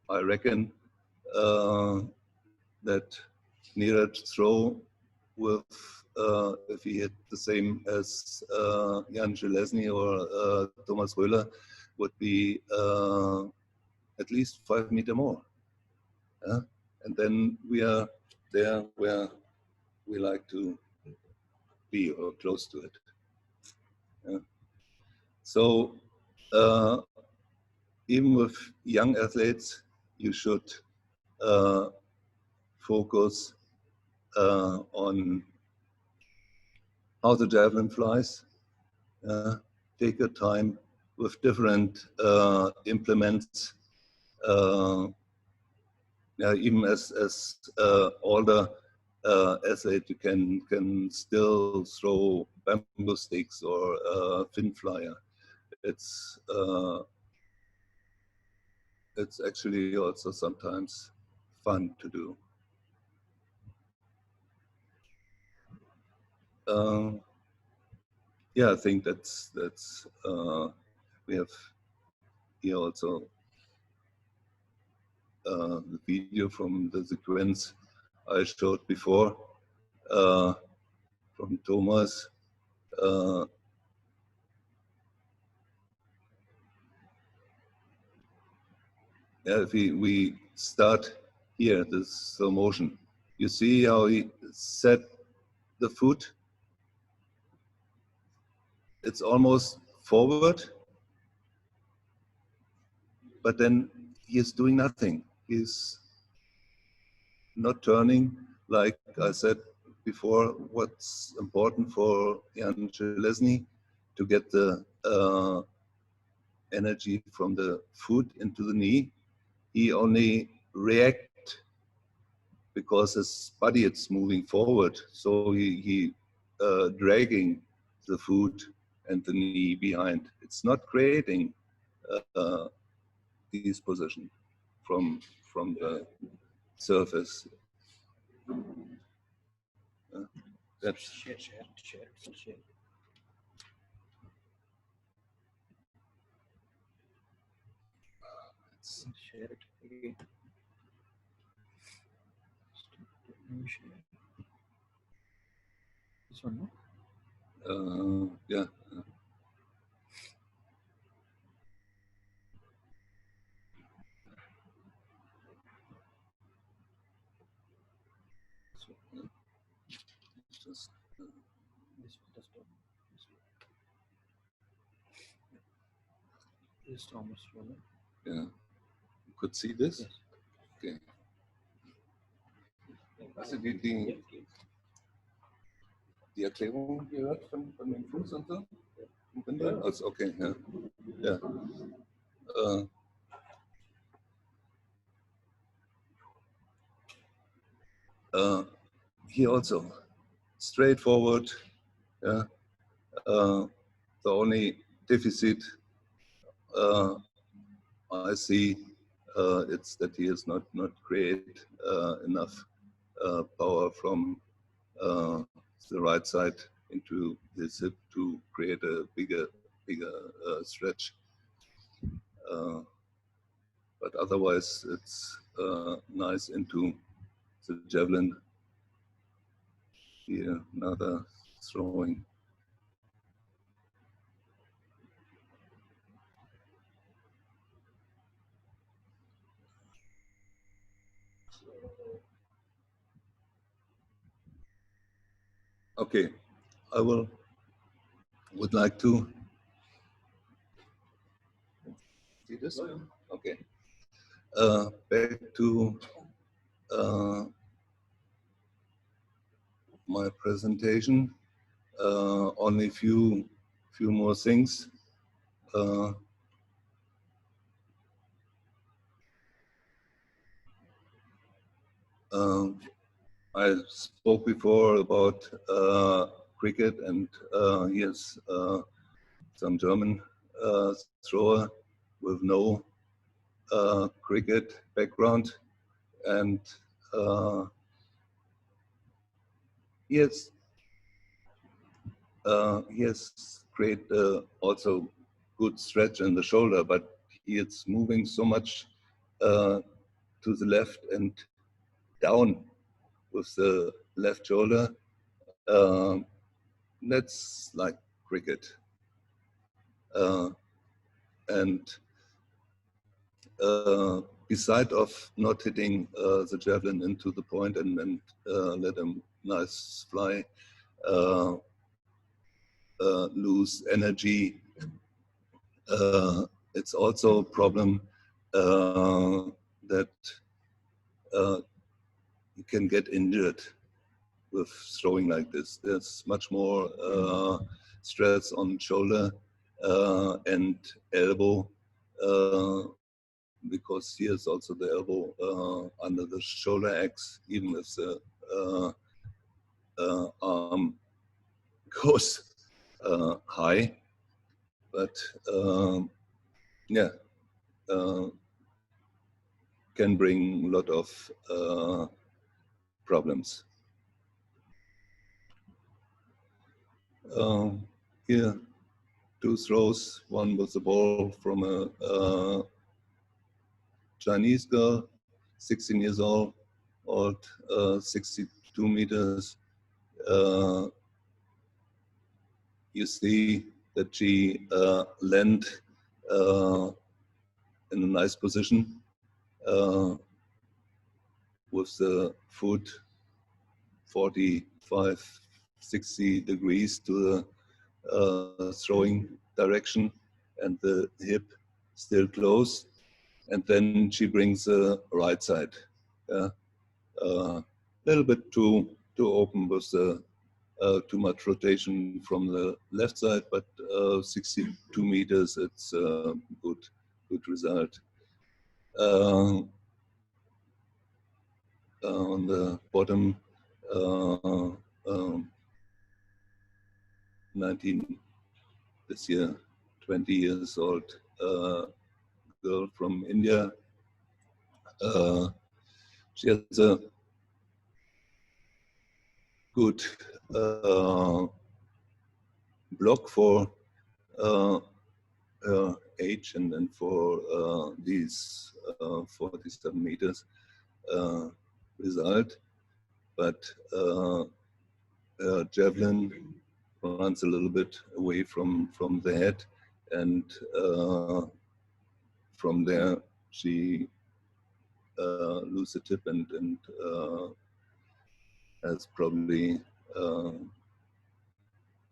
I reckon that Neeraj throw with if he hit the same as Jan Železný or Thomas Röhler would be at least 5 meters more. And then we are there where we like to be or close to it. So even with young athletes, you should focus on how the javelin flies. Take your time with different implements. Even as older athlete, you can still throw bamboo sticks or fin flyer. It's actually also sometimes fun to do. Yeah, I think that's we have here also the video from the sequence I showed before from Thomas. Yeah, if we start here, this slow motion, you see how he set the foot. It's almost forward, but then he is doing nothing. He's not turning. Like I said before, what's important for Jan Železny to get the energy from the foot into the knee. He only react because his body is moving forward. So he dragging the foot and the knee behind. It's not creating these position from the surface. That's Share. Share it again. Share. This one, no? Yeah. Just, This one, desktop. This is Thomas Roller. yeah. You could see this? Yes. Okay. Hast du die Erklärung gehört von dem Fuß und so? Also, okay, ja. Ja. Here also, straightforward. Yeah. The only deficit I see it's that he has not create enough power from the right side into his hip to create a bigger stretch. But otherwise, it's nice into the javelin. Here, another throwing. Okay, I would like to see this. Okay, back to my presentation. Only few more things. I spoke before about cricket, and here's some German thrower with no cricket background, and he has great also good stretch in the shoulder, but he is moving so much to the left and down with the left shoulder. That's like cricket. And beside of not hitting the javelin into the point and let him nice fly, lose energy, it's also a problem that you can get injured with throwing like this. There's much more stress on shoulder and elbow, because here's also the elbow under the shoulder axe, even if the arm goes high. But yeah, can bring a lot of problems. Here, two throws, one with the ball from a Chinese girl, 16 years old, 62 meters. You see that she landed in a nice position, uh, with the foot 45, 60 degrees to the throwing direction, and the hip still close. And then she brings the right side. Yeah, little bit too open with the too much rotation from the left side, but 62 meters, it's a good result. On the bottom, um, 19 this year, 20 years old girl from India. She has a good block for her age and for these 47 meters result. But javelin runs a little bit away from the head, and from there she lose the tip and has probably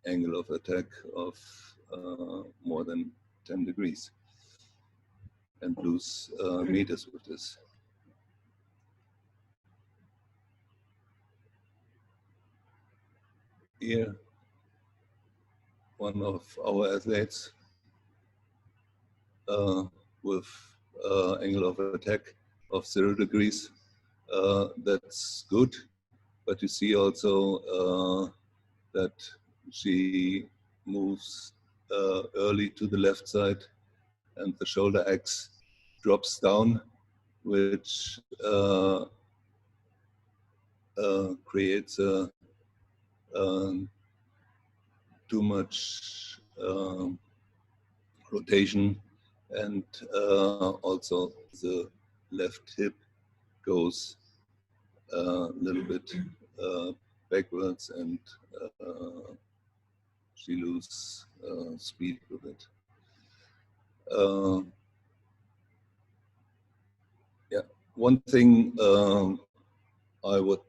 angle of attack of more than 10 degrees and lose meters with this. Here, one of our athletes with angle of attack of 0 degrees. That's good, but you see also that she moves early to the left side, and the shoulder axe drops down, which creates too much rotation, and also the left hip goes a little bit backwards, and she loses speed with it. Yeah, one thing I would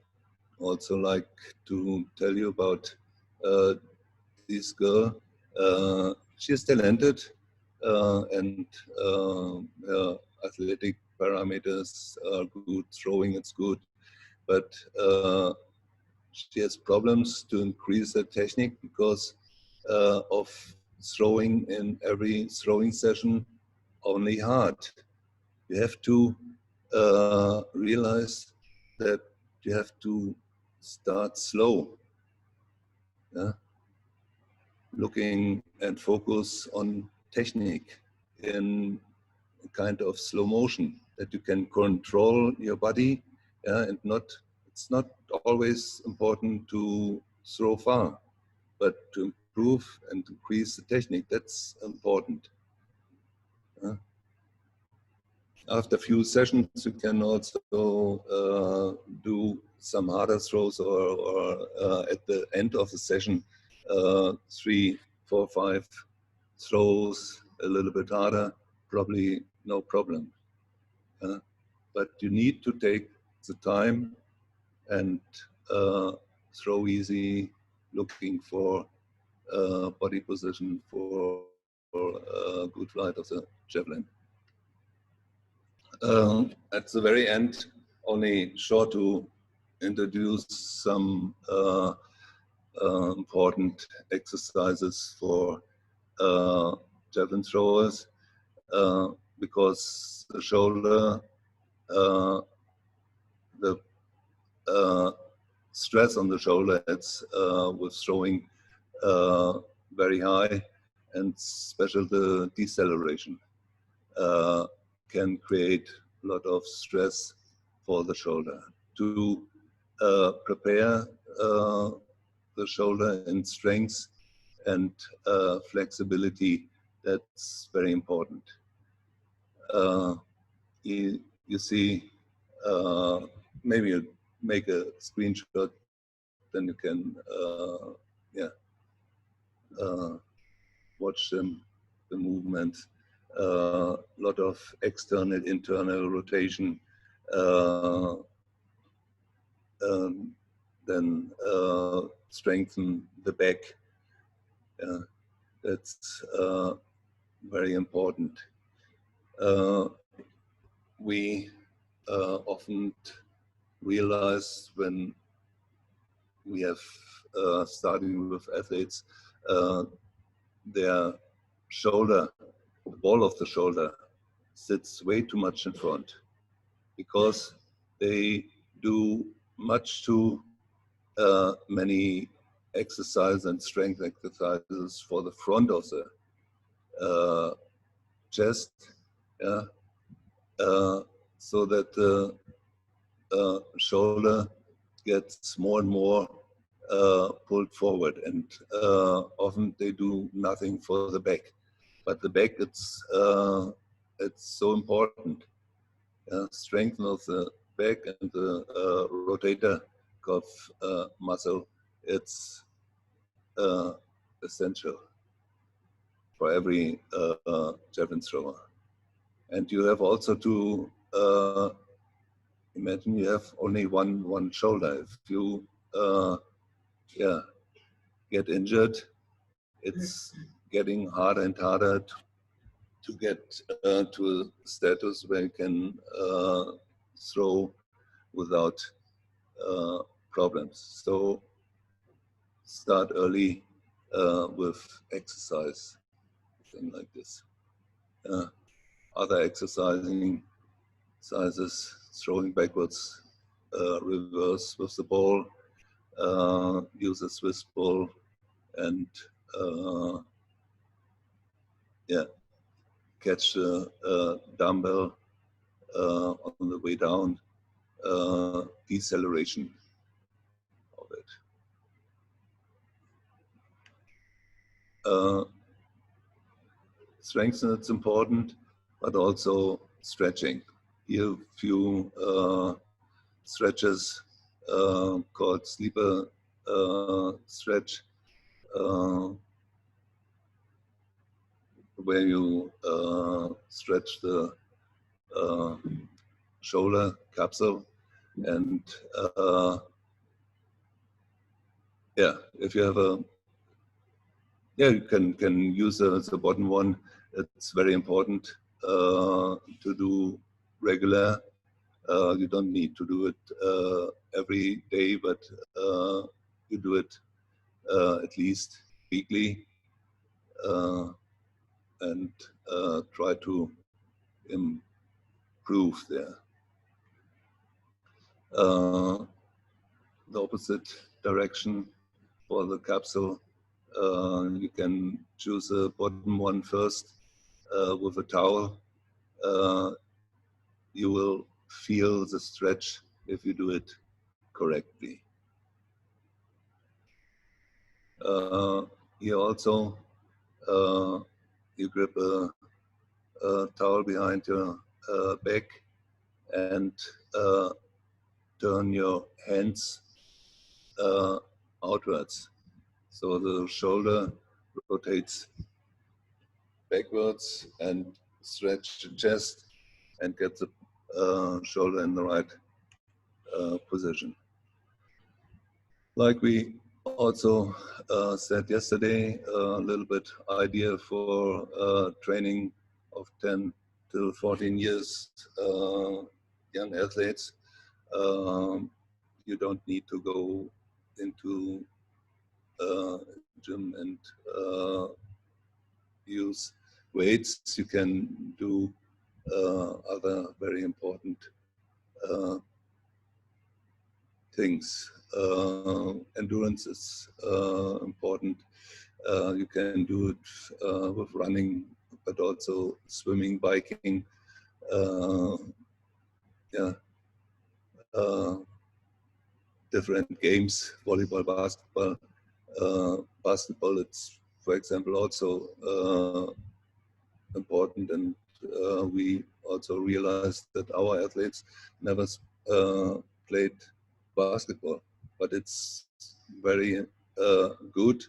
also like to tell you about this girl. She is talented, and her athletic parameters are good, throwing it's good, but she has problems to increase her technique because of throwing in every throwing session only hard. You have to realize that you have to start slow. Yeah? Looking and focus on technique in a kind of slow motion, that you can control your body, yeah, and it's not always important to throw far, but to improve and increase the technique, that's important. Yeah. After a few sessions, you can also do some harder throws, or at the end of the session, 3, 4, 5 throws a little bit harder, probably no problem. But you need to take the time and throw easy, looking for body position for good flight of the javelin. At the very end, only short to introduce some important exercises for javelin throwers, because the shoulder, the stress on the shoulder, it's with throwing very high, and especially the deceleration can create a lot of stress for the shoulder. To prepare the shoulder in strength and flexibility, that's very important. You see, maybe you make a screenshot, then you can watch the movement. lot of external, internal rotation. Uh, then strengthen the back. That's very important. We often realize when we have starting with athletes, their shoulder, the ball of the shoulder, sits way too much in front because they do much too many exercise and strength exercises for the front of the chest, yeah, so that the shoulder gets more and more pulled forward, and often they do nothing for the back. But the back, it's so important. Strength of the back and the rotator cuff muscle, it's essential for every javelin thrower. And you have also to imagine you have only one shoulder. If you get injured, it's getting harder and harder to get to a status where you can throw without problems. So start early with exercise, thing like this. Other exercising sizes, throwing backwards, reverse with the ball, use a Swiss ball, and catch the dumbbell on the way down, deceleration of it. Strengthen, it's important, but also stretching. Here, a few stretches called sleeper stretch, where you stretch the shoulder capsule, and if you have you can use the bottom one. It's very important to do regular. You don't need to do it every day, but you do it at least weekly, and try to improve there. The opposite direction for the capsule, you can choose the bottom one first with a towel. You will feel the stretch if you do it correctly. Here also, you grip a towel behind your back and turn your hands outwards. So the shoulder rotates backwards and stretch the chest and get the shoulder in the right position. Like we also said yesterday, a little bit idea for training of 10 to 14 years young athletes. You don't need to go into gym and use weights. You can do other very important things. Endurance is important. You can do it with running, but also swimming, biking. Different games, volleyball, basketball. Basketball, it's, for example, also important, and we also realized that our athletes never played basketball, but it's very good.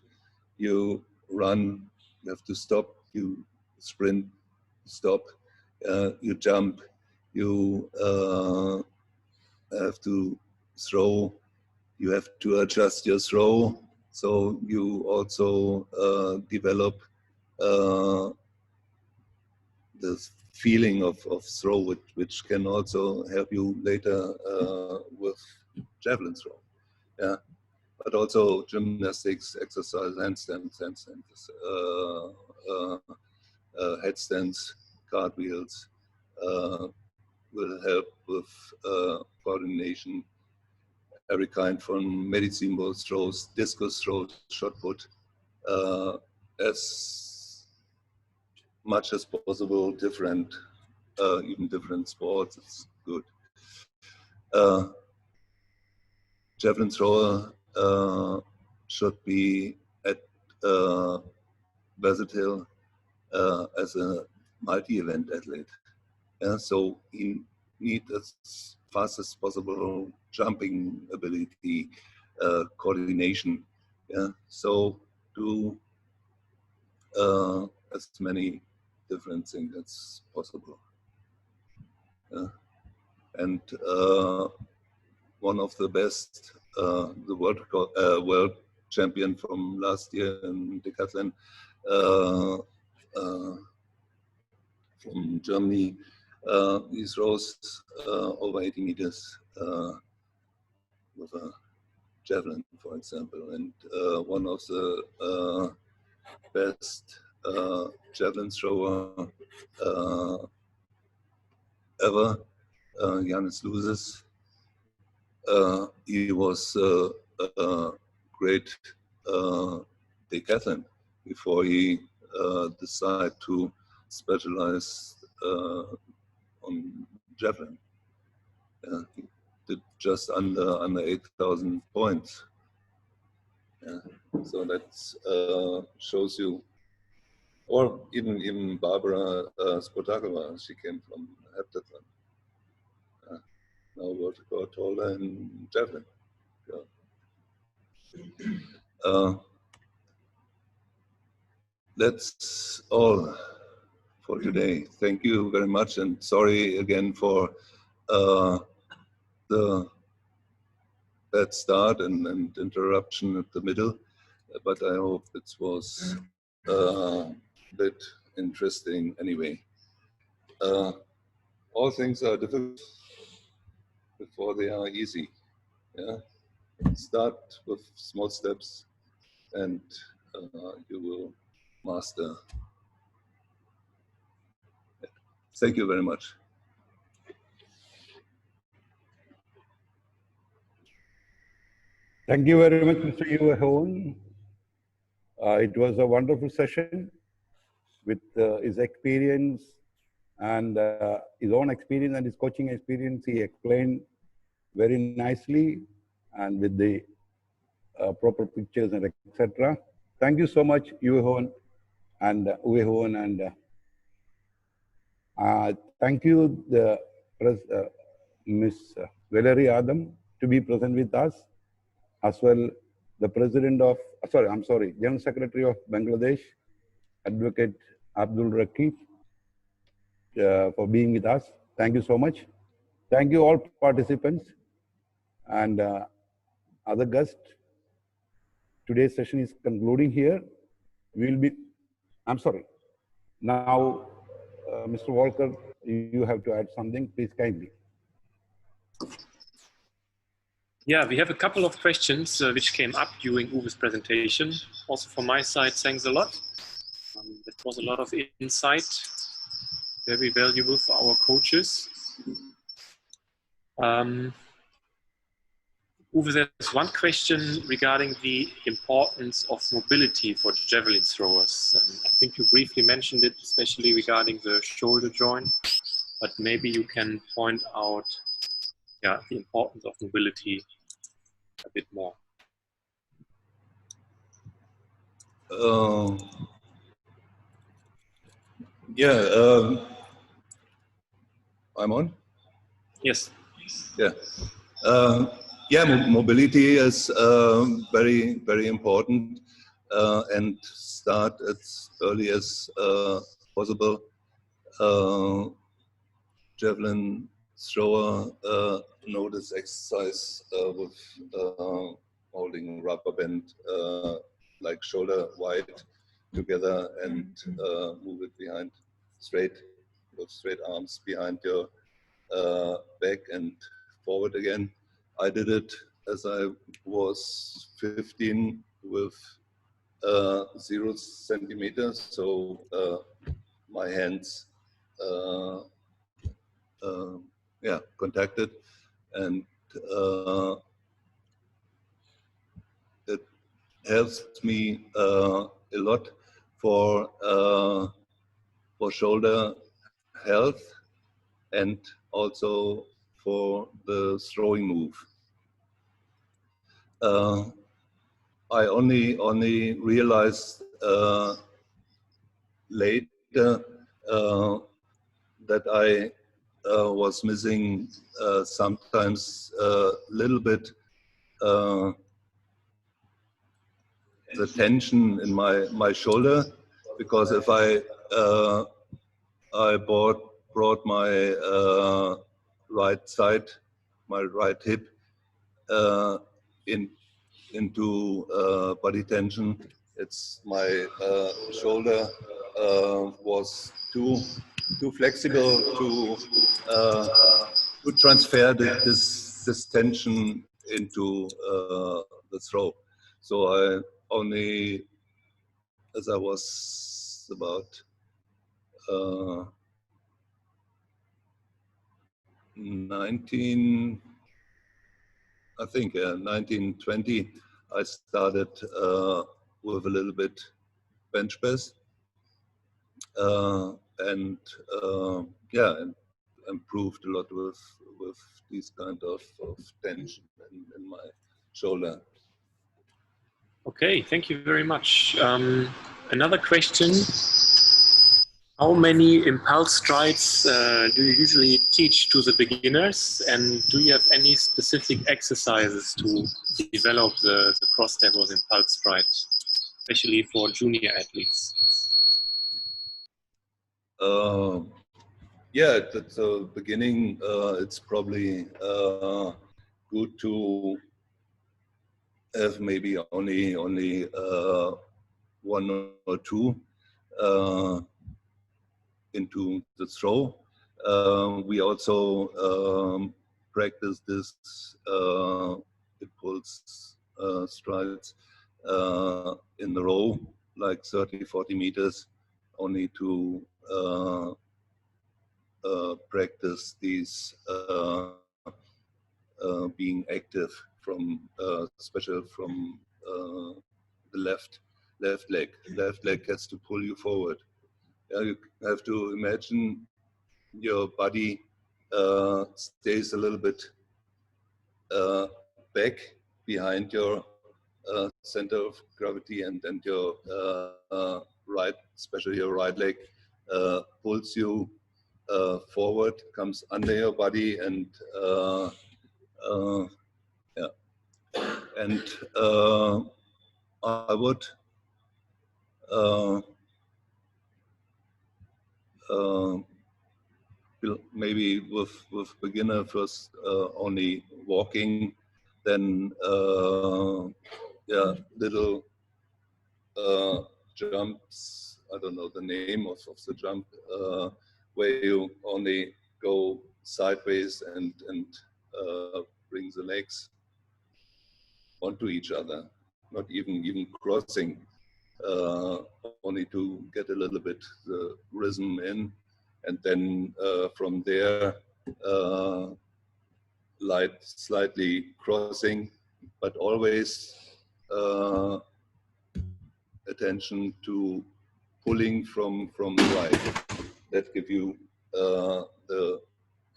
You run, you have to stop, you sprint stop, you jump, you have to throw, you have to adjust your throw. So you also develop the feeling of throw, which can also help you later with javelin throw. Yeah, but also gymnastics, exercise, handstands, headstands, cartwheels will help with coordination. Every kind from medicine ball throws, discus throws, shot put, as much as possible, different, even different sports. It's good. Javelin thrower should be versatile as a multi-event athlete. So he needs as fast as possible jumping ability, coordination. Yeah, so do as many different things as possible. And one of the best, the world champion from last year in decathlon from Germany, he throws over 80 meters with a javelin, for example, and one of the best javelin thrower ever, Janis Luzes. He was a great decathlon before he decided to specialize on javelin. He did just under 8,000 points. Yeah. So that shows you, or even Barbara Spotakova, she came from heptathlon. Now world record holder in javelin. Yeah. That's all for today. Thank you very much, and sorry again for the bad start and interruption at the middle, but I hope it was a bit interesting anyway. All things are difficult before they are easy. Yeah, start with small steps, and you will master. Thank you very much. Thank you very much, Mr. Uwe. It was a wonderful session with his experience and his own experience and his coaching experience. He explained very nicely and with the proper pictures and etc. Thank you so much, Uwe and thank you, the Miss Valerie Adam, to be present with us, as well the President of, General Secretary of Bangladesh, Advocate Abdul Rakib, for being with us. Thank you so much. Thank you all participants and other guests. Today's session is concluding here. We'll be, now, Mr. Walker, you have to add something, please kindly. Yeah, we have a couple of questions which came up during Uwe's presentation. Also from my side, thanks a lot. That was a lot of insight, very valuable for our coaches. Uwe, there's one question regarding the importance of mobility for javelin throwers. I think you briefly mentioned it, especially regarding the shoulder joint, but maybe you can point out the importance of mobility a bit more. I'm on? Yes. Yeah. Mobility is very, very important, and start as early as possible. javelin thrower know this exercise with holding rubber band like shoulder wide together and move it behind straight with straight arms behind your back and forward again. I did it as I was 15 with 0 centimeters, so my hands yeah, contacted, and it helps me a lot for shoulder health and also for the throwing move. I only realized later that I was missing sometimes a little bit the tension in my shoulder, because if I brought my right side, my right hip into body tension, it's my shoulder was too flexible to transfer this tension into the throw. So I only, as I was about 19, I think 1920, I started with a little bit bench press, and yeah, and improved a lot with these kind of tension in my shoulder. Okay, thank you very much. Another question. How many impulse strides do you usually teach to the beginners, and do you have any specific exercises to develop the cross step or the impulse stride, especially for junior athletes? Yeah, at the beginning, it's probably good to have maybe only one or two into the throw. We also practice this impulse strides in the row, like 30, 40 meters, only to practice these being active from special from the left leg. Left leg has to pull you forward. You have to imagine your body stays a little bit back behind your center of gravity, and your right, especially your right leg, pulls you forward, comes under your body, and yeah. And I would maybe with beginner first only walking, then yeah, little jumps. I don't know the name of the jump, where you only go sideways and bring the legs onto each other, not even crossing, only to get a little bit the rhythm in, and then from there slightly crossing, but always attention to pulling from the right. That give you the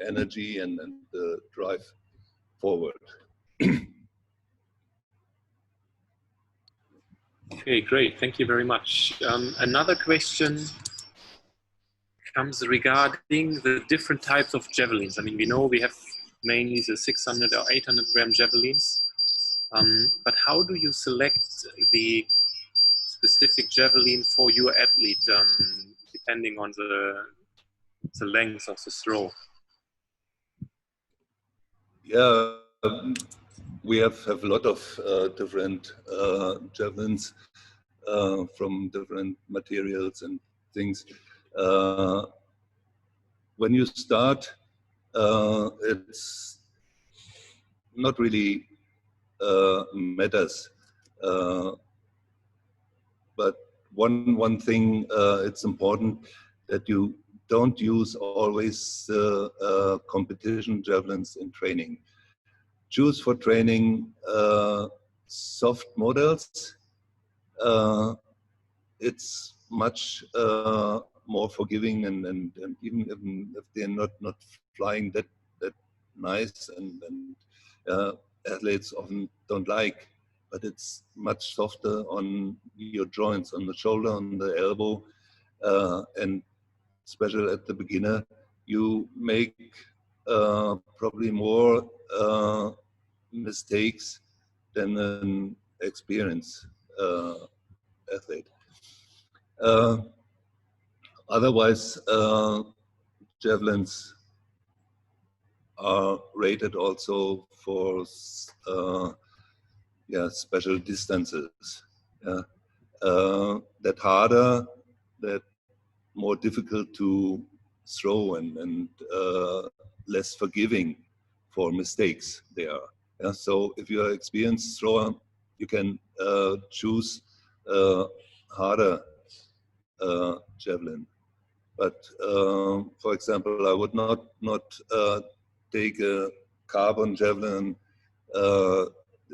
energy and the drive forward. Okay, great. Thank you very much. Another question comes regarding the different types of javelins. I mean, we know we have mainly the 600 or 800 gram javelins, but how do you select the specific javelin for your athlete, depending on the the length of the throw? Yeah, we have a lot of different javelins from different materials and things. When you start, it's not really matters, but one thing it's important that you don't use always competition javelins in training. Choose for training soft models. It's much more forgiving, and even if they're not flying that nice, and athletes often don't like, but it's much softer on your joints, on the shoulder, on the elbow, and especially at the beginner, you make probably more mistakes than an experienced athlete. Otherwise, javelins are rated also for special distances. That harder, that more difficult to throw, and less forgiving for mistakes there. Yeah? So if you're an experienced thrower, you can choose harder javelin. But for example, I would not take a carbon javelin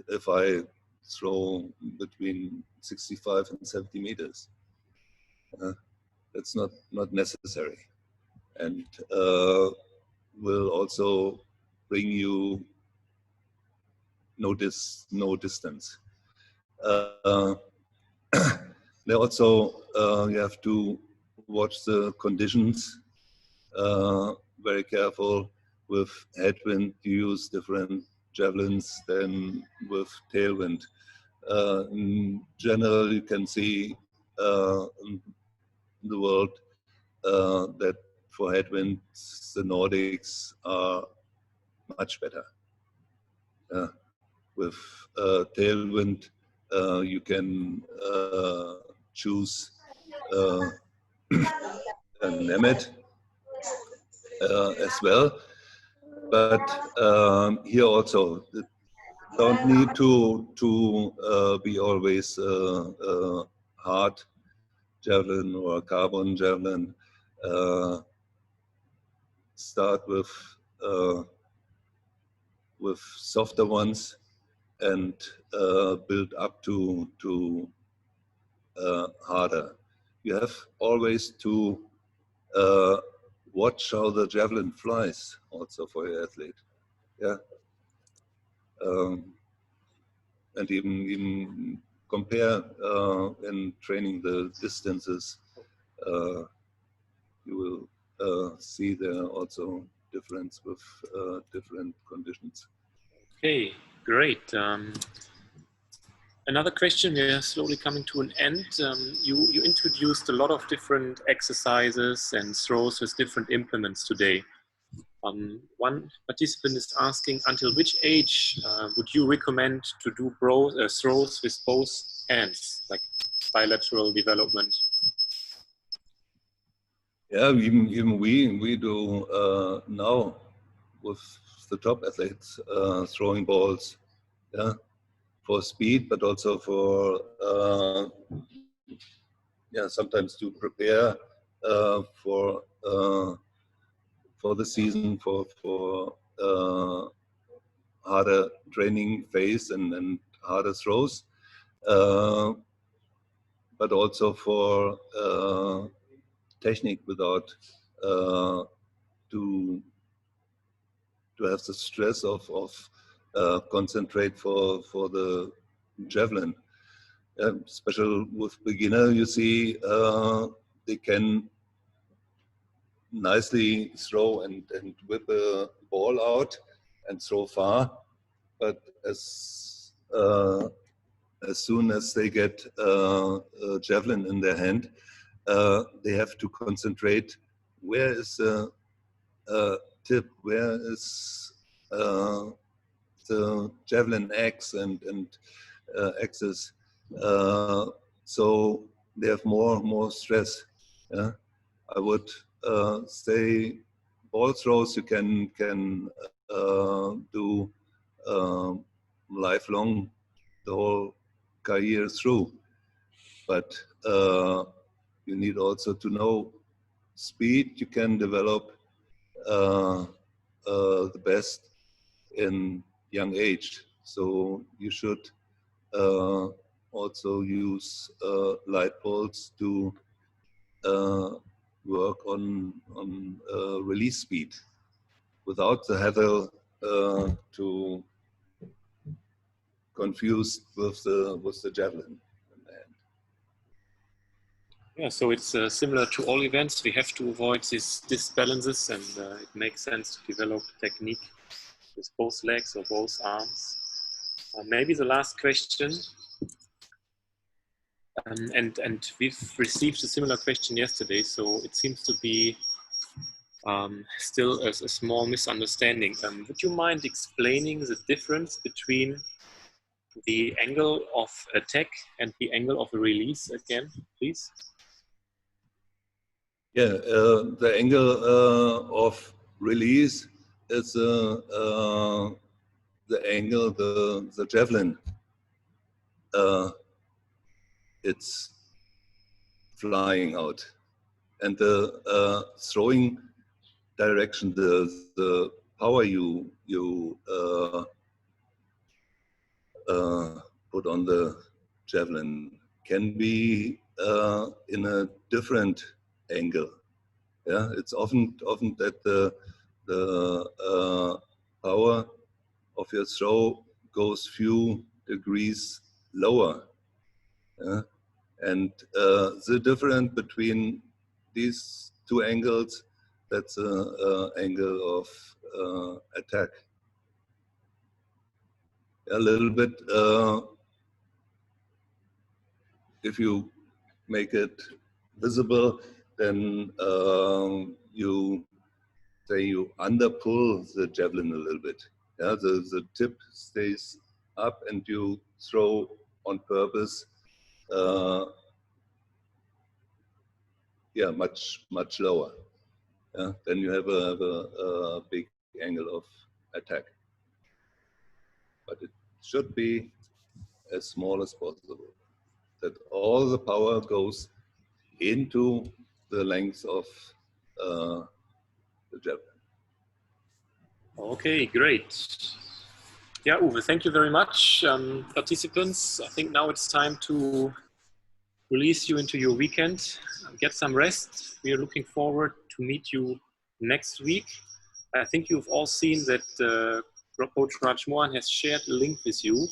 if I throw between 65 and 70 meters. That's not necessary, and will also bring you no distance. They also you have to watch the conditions. Very careful. With headwind, you use different javelins than with tailwind. In general, you can see in the world that for headwinds, the Nordics are much better. With tailwind, you can choose a Nemeth as well. But here also, don't need to be always hard javelin or carbon javelin. Start with softer ones and build up to harder. You have always to watch how the javelin flies also for your athlete. Yeah. And even compare in training the distances, you will see there also difference with different conditions. Okay, great. Another question, we are slowly coming to an end. You introduced a lot of different exercises and throws with different implements today. One participant is asking, until which age would you recommend to do throws with both hands, like bilateral development? Yeah, even we do now with the top athletes throwing balls, yeah, for speed, but also for sometimes to prepare for the season, for harder training phase and harder throws, but also for technique without to have the stress of concentrate for the javelin. Especially with beginner, you see they can nicely throw and whip a ball out and throw far, but as soon as they get a javelin in their hand, they have to concentrate where is the tip? Where is the javelin X and axis? So they have more stress. Yeah, I would say ball throws you can do lifelong, the whole career through, but you need also to know speed. You can develop the best in young age. So you should also use light balls to work on release speed without the heather to confuse with the javelin. Yeah, so it's similar to all events. We have to avoid these disbalances, and it makes sense to develop technique with both legs or both arms. Maybe the last question, and we've received a similar question yesterday, so it seems to be still a small misunderstanding. Would you mind explaining the difference between the angle of attack and the angle of release again, please? Yeah, the angle of release is the angle the javelin it's flying out, and the throwing direction, the power you put on the javelin can be in a different angle. Yeah, it's often that the power of your throw goes few degrees lower. Yeah? And the difference between these two angles, that's an angle of attack. A little bit, if you make it visible, then you underpull the javelin a little bit. Yeah, the tip stays up and you throw on purpose. Yeah, much lower. Yeah, then you have a big angle of attack. But it should be as small as possible, that all the power goes into the length of the javelin. Okay, great. Yeah, Uwe, thank you very much. Participants, I think now it's time to release you into your weekend. Get some rest. We are looking forward to meet you next week. I think you've all seen that Coach Raj Mohan has shared a link with you.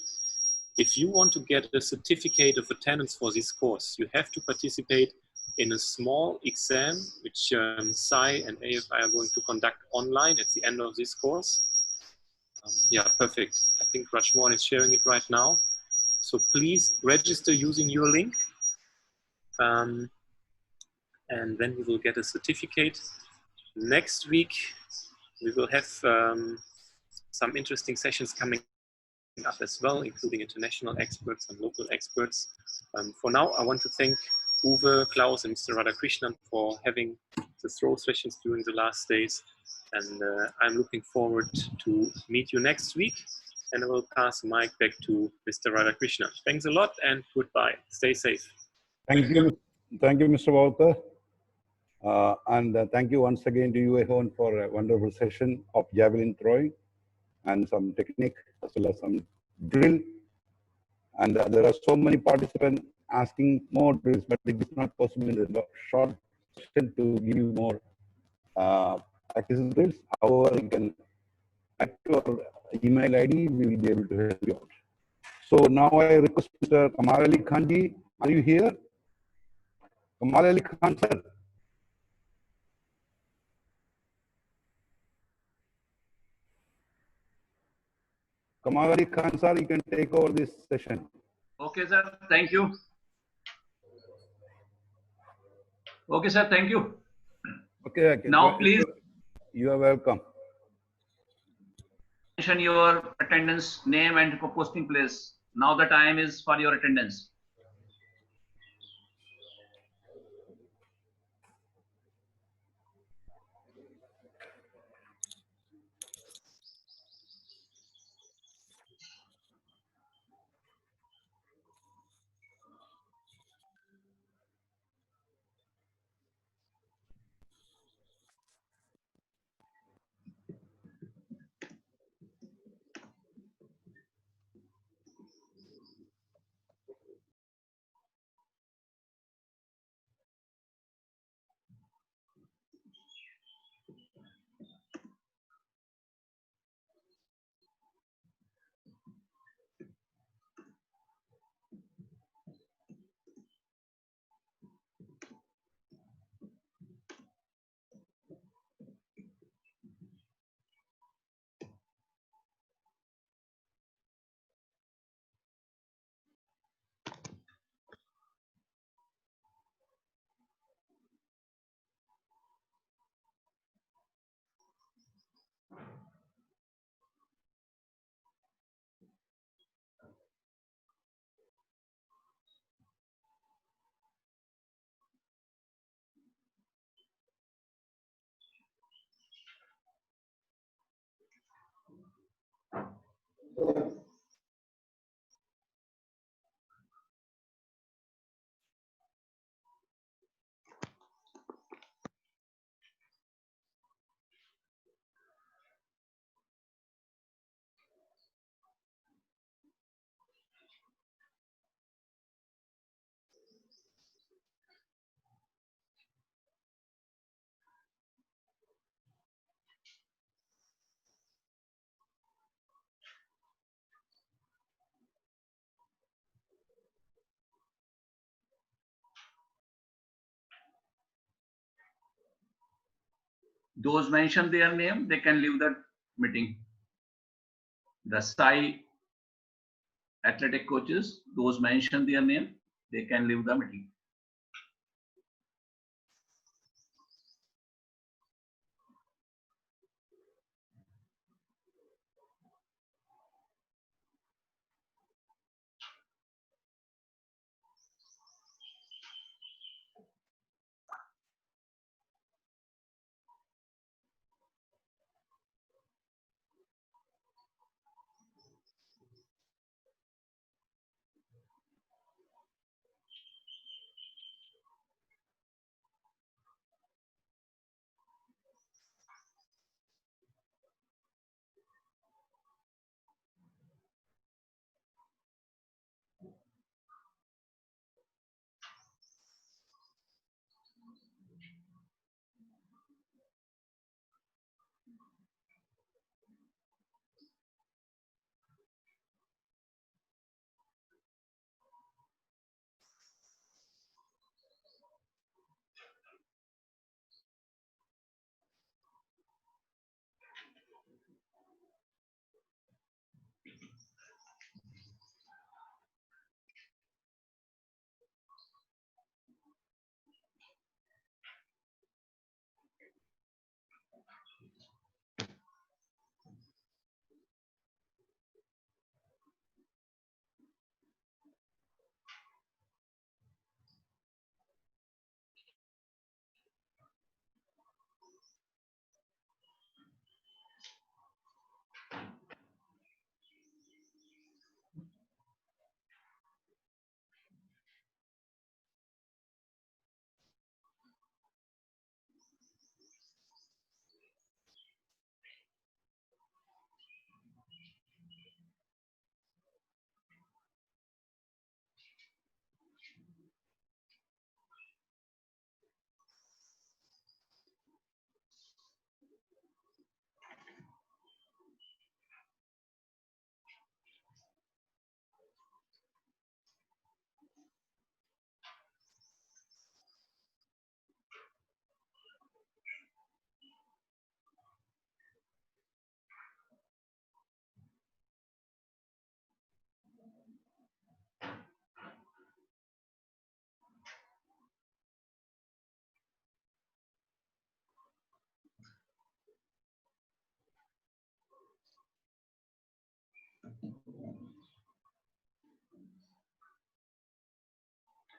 If you want to get a certificate of attendance for this course, you have to participate in a small exam, which SAI and AFI are going to conduct online at the end of this course. Yeah, perfect. I think Raj Mohan is sharing it right now. So please register using your link. And then we will get a certificate. Next week, we will have some interesting sessions coming up as well, including international experts and local experts. For now, I want to thank Uwe, Klaus, and Mr. Radhakrishnan for having the throw sessions during the last days. And I'm looking forward to meet you next week. And I will pass the mic back to Mr. Radhakrishnan. Thanks a lot and goodbye. Stay safe. Thank you, Mr. Walker. And thank you once again to you, Ehon, for a wonderful session of javelin throwing and some technique as well as some drill. And there are so many participants asking more drills, but it is not possible in the short session to give you more practice drills. However, you can add to our email ID, we will be able to help you out. So now I request Mr. Kamal Ali Khanji, are you here? Kamal Ali Khan, sir. Kamal Ali Khan, sir, you can take over this session. Okay, sir. Thank you. Okay, sir. Thank you. Okay, okay. Now, please You are welcome. mention your attendance name and posting place. Now the time is for your attendance. Those mention their name, they can leave the meeting. The Cep Athletic coaches, those mention their name, they can leave the meeting.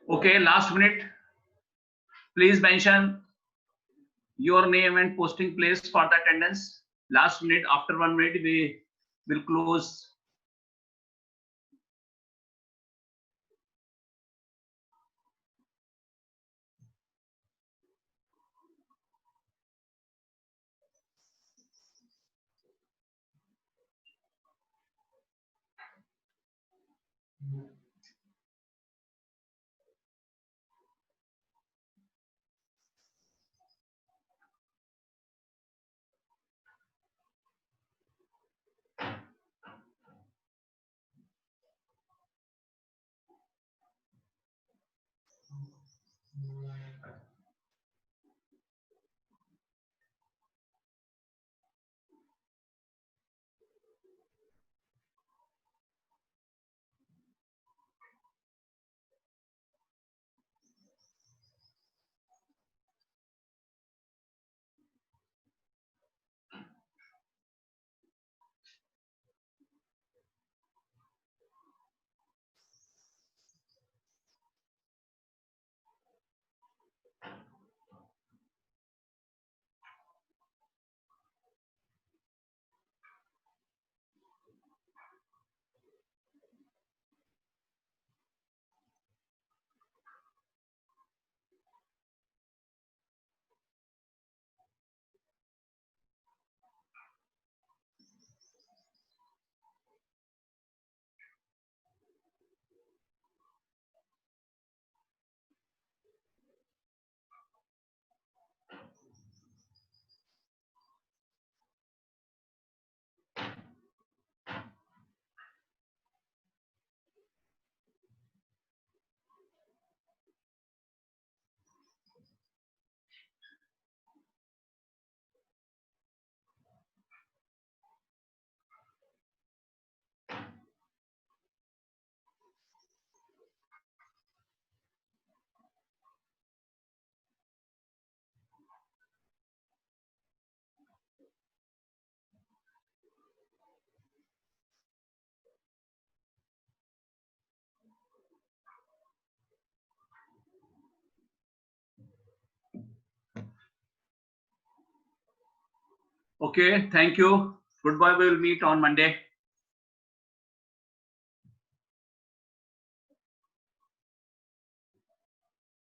Okay, last minute. Please mention your name and posting place for the attendance. Last minute, after 1 minute, we will close. Okay, thank you. Goodbye. We will meet on Monday.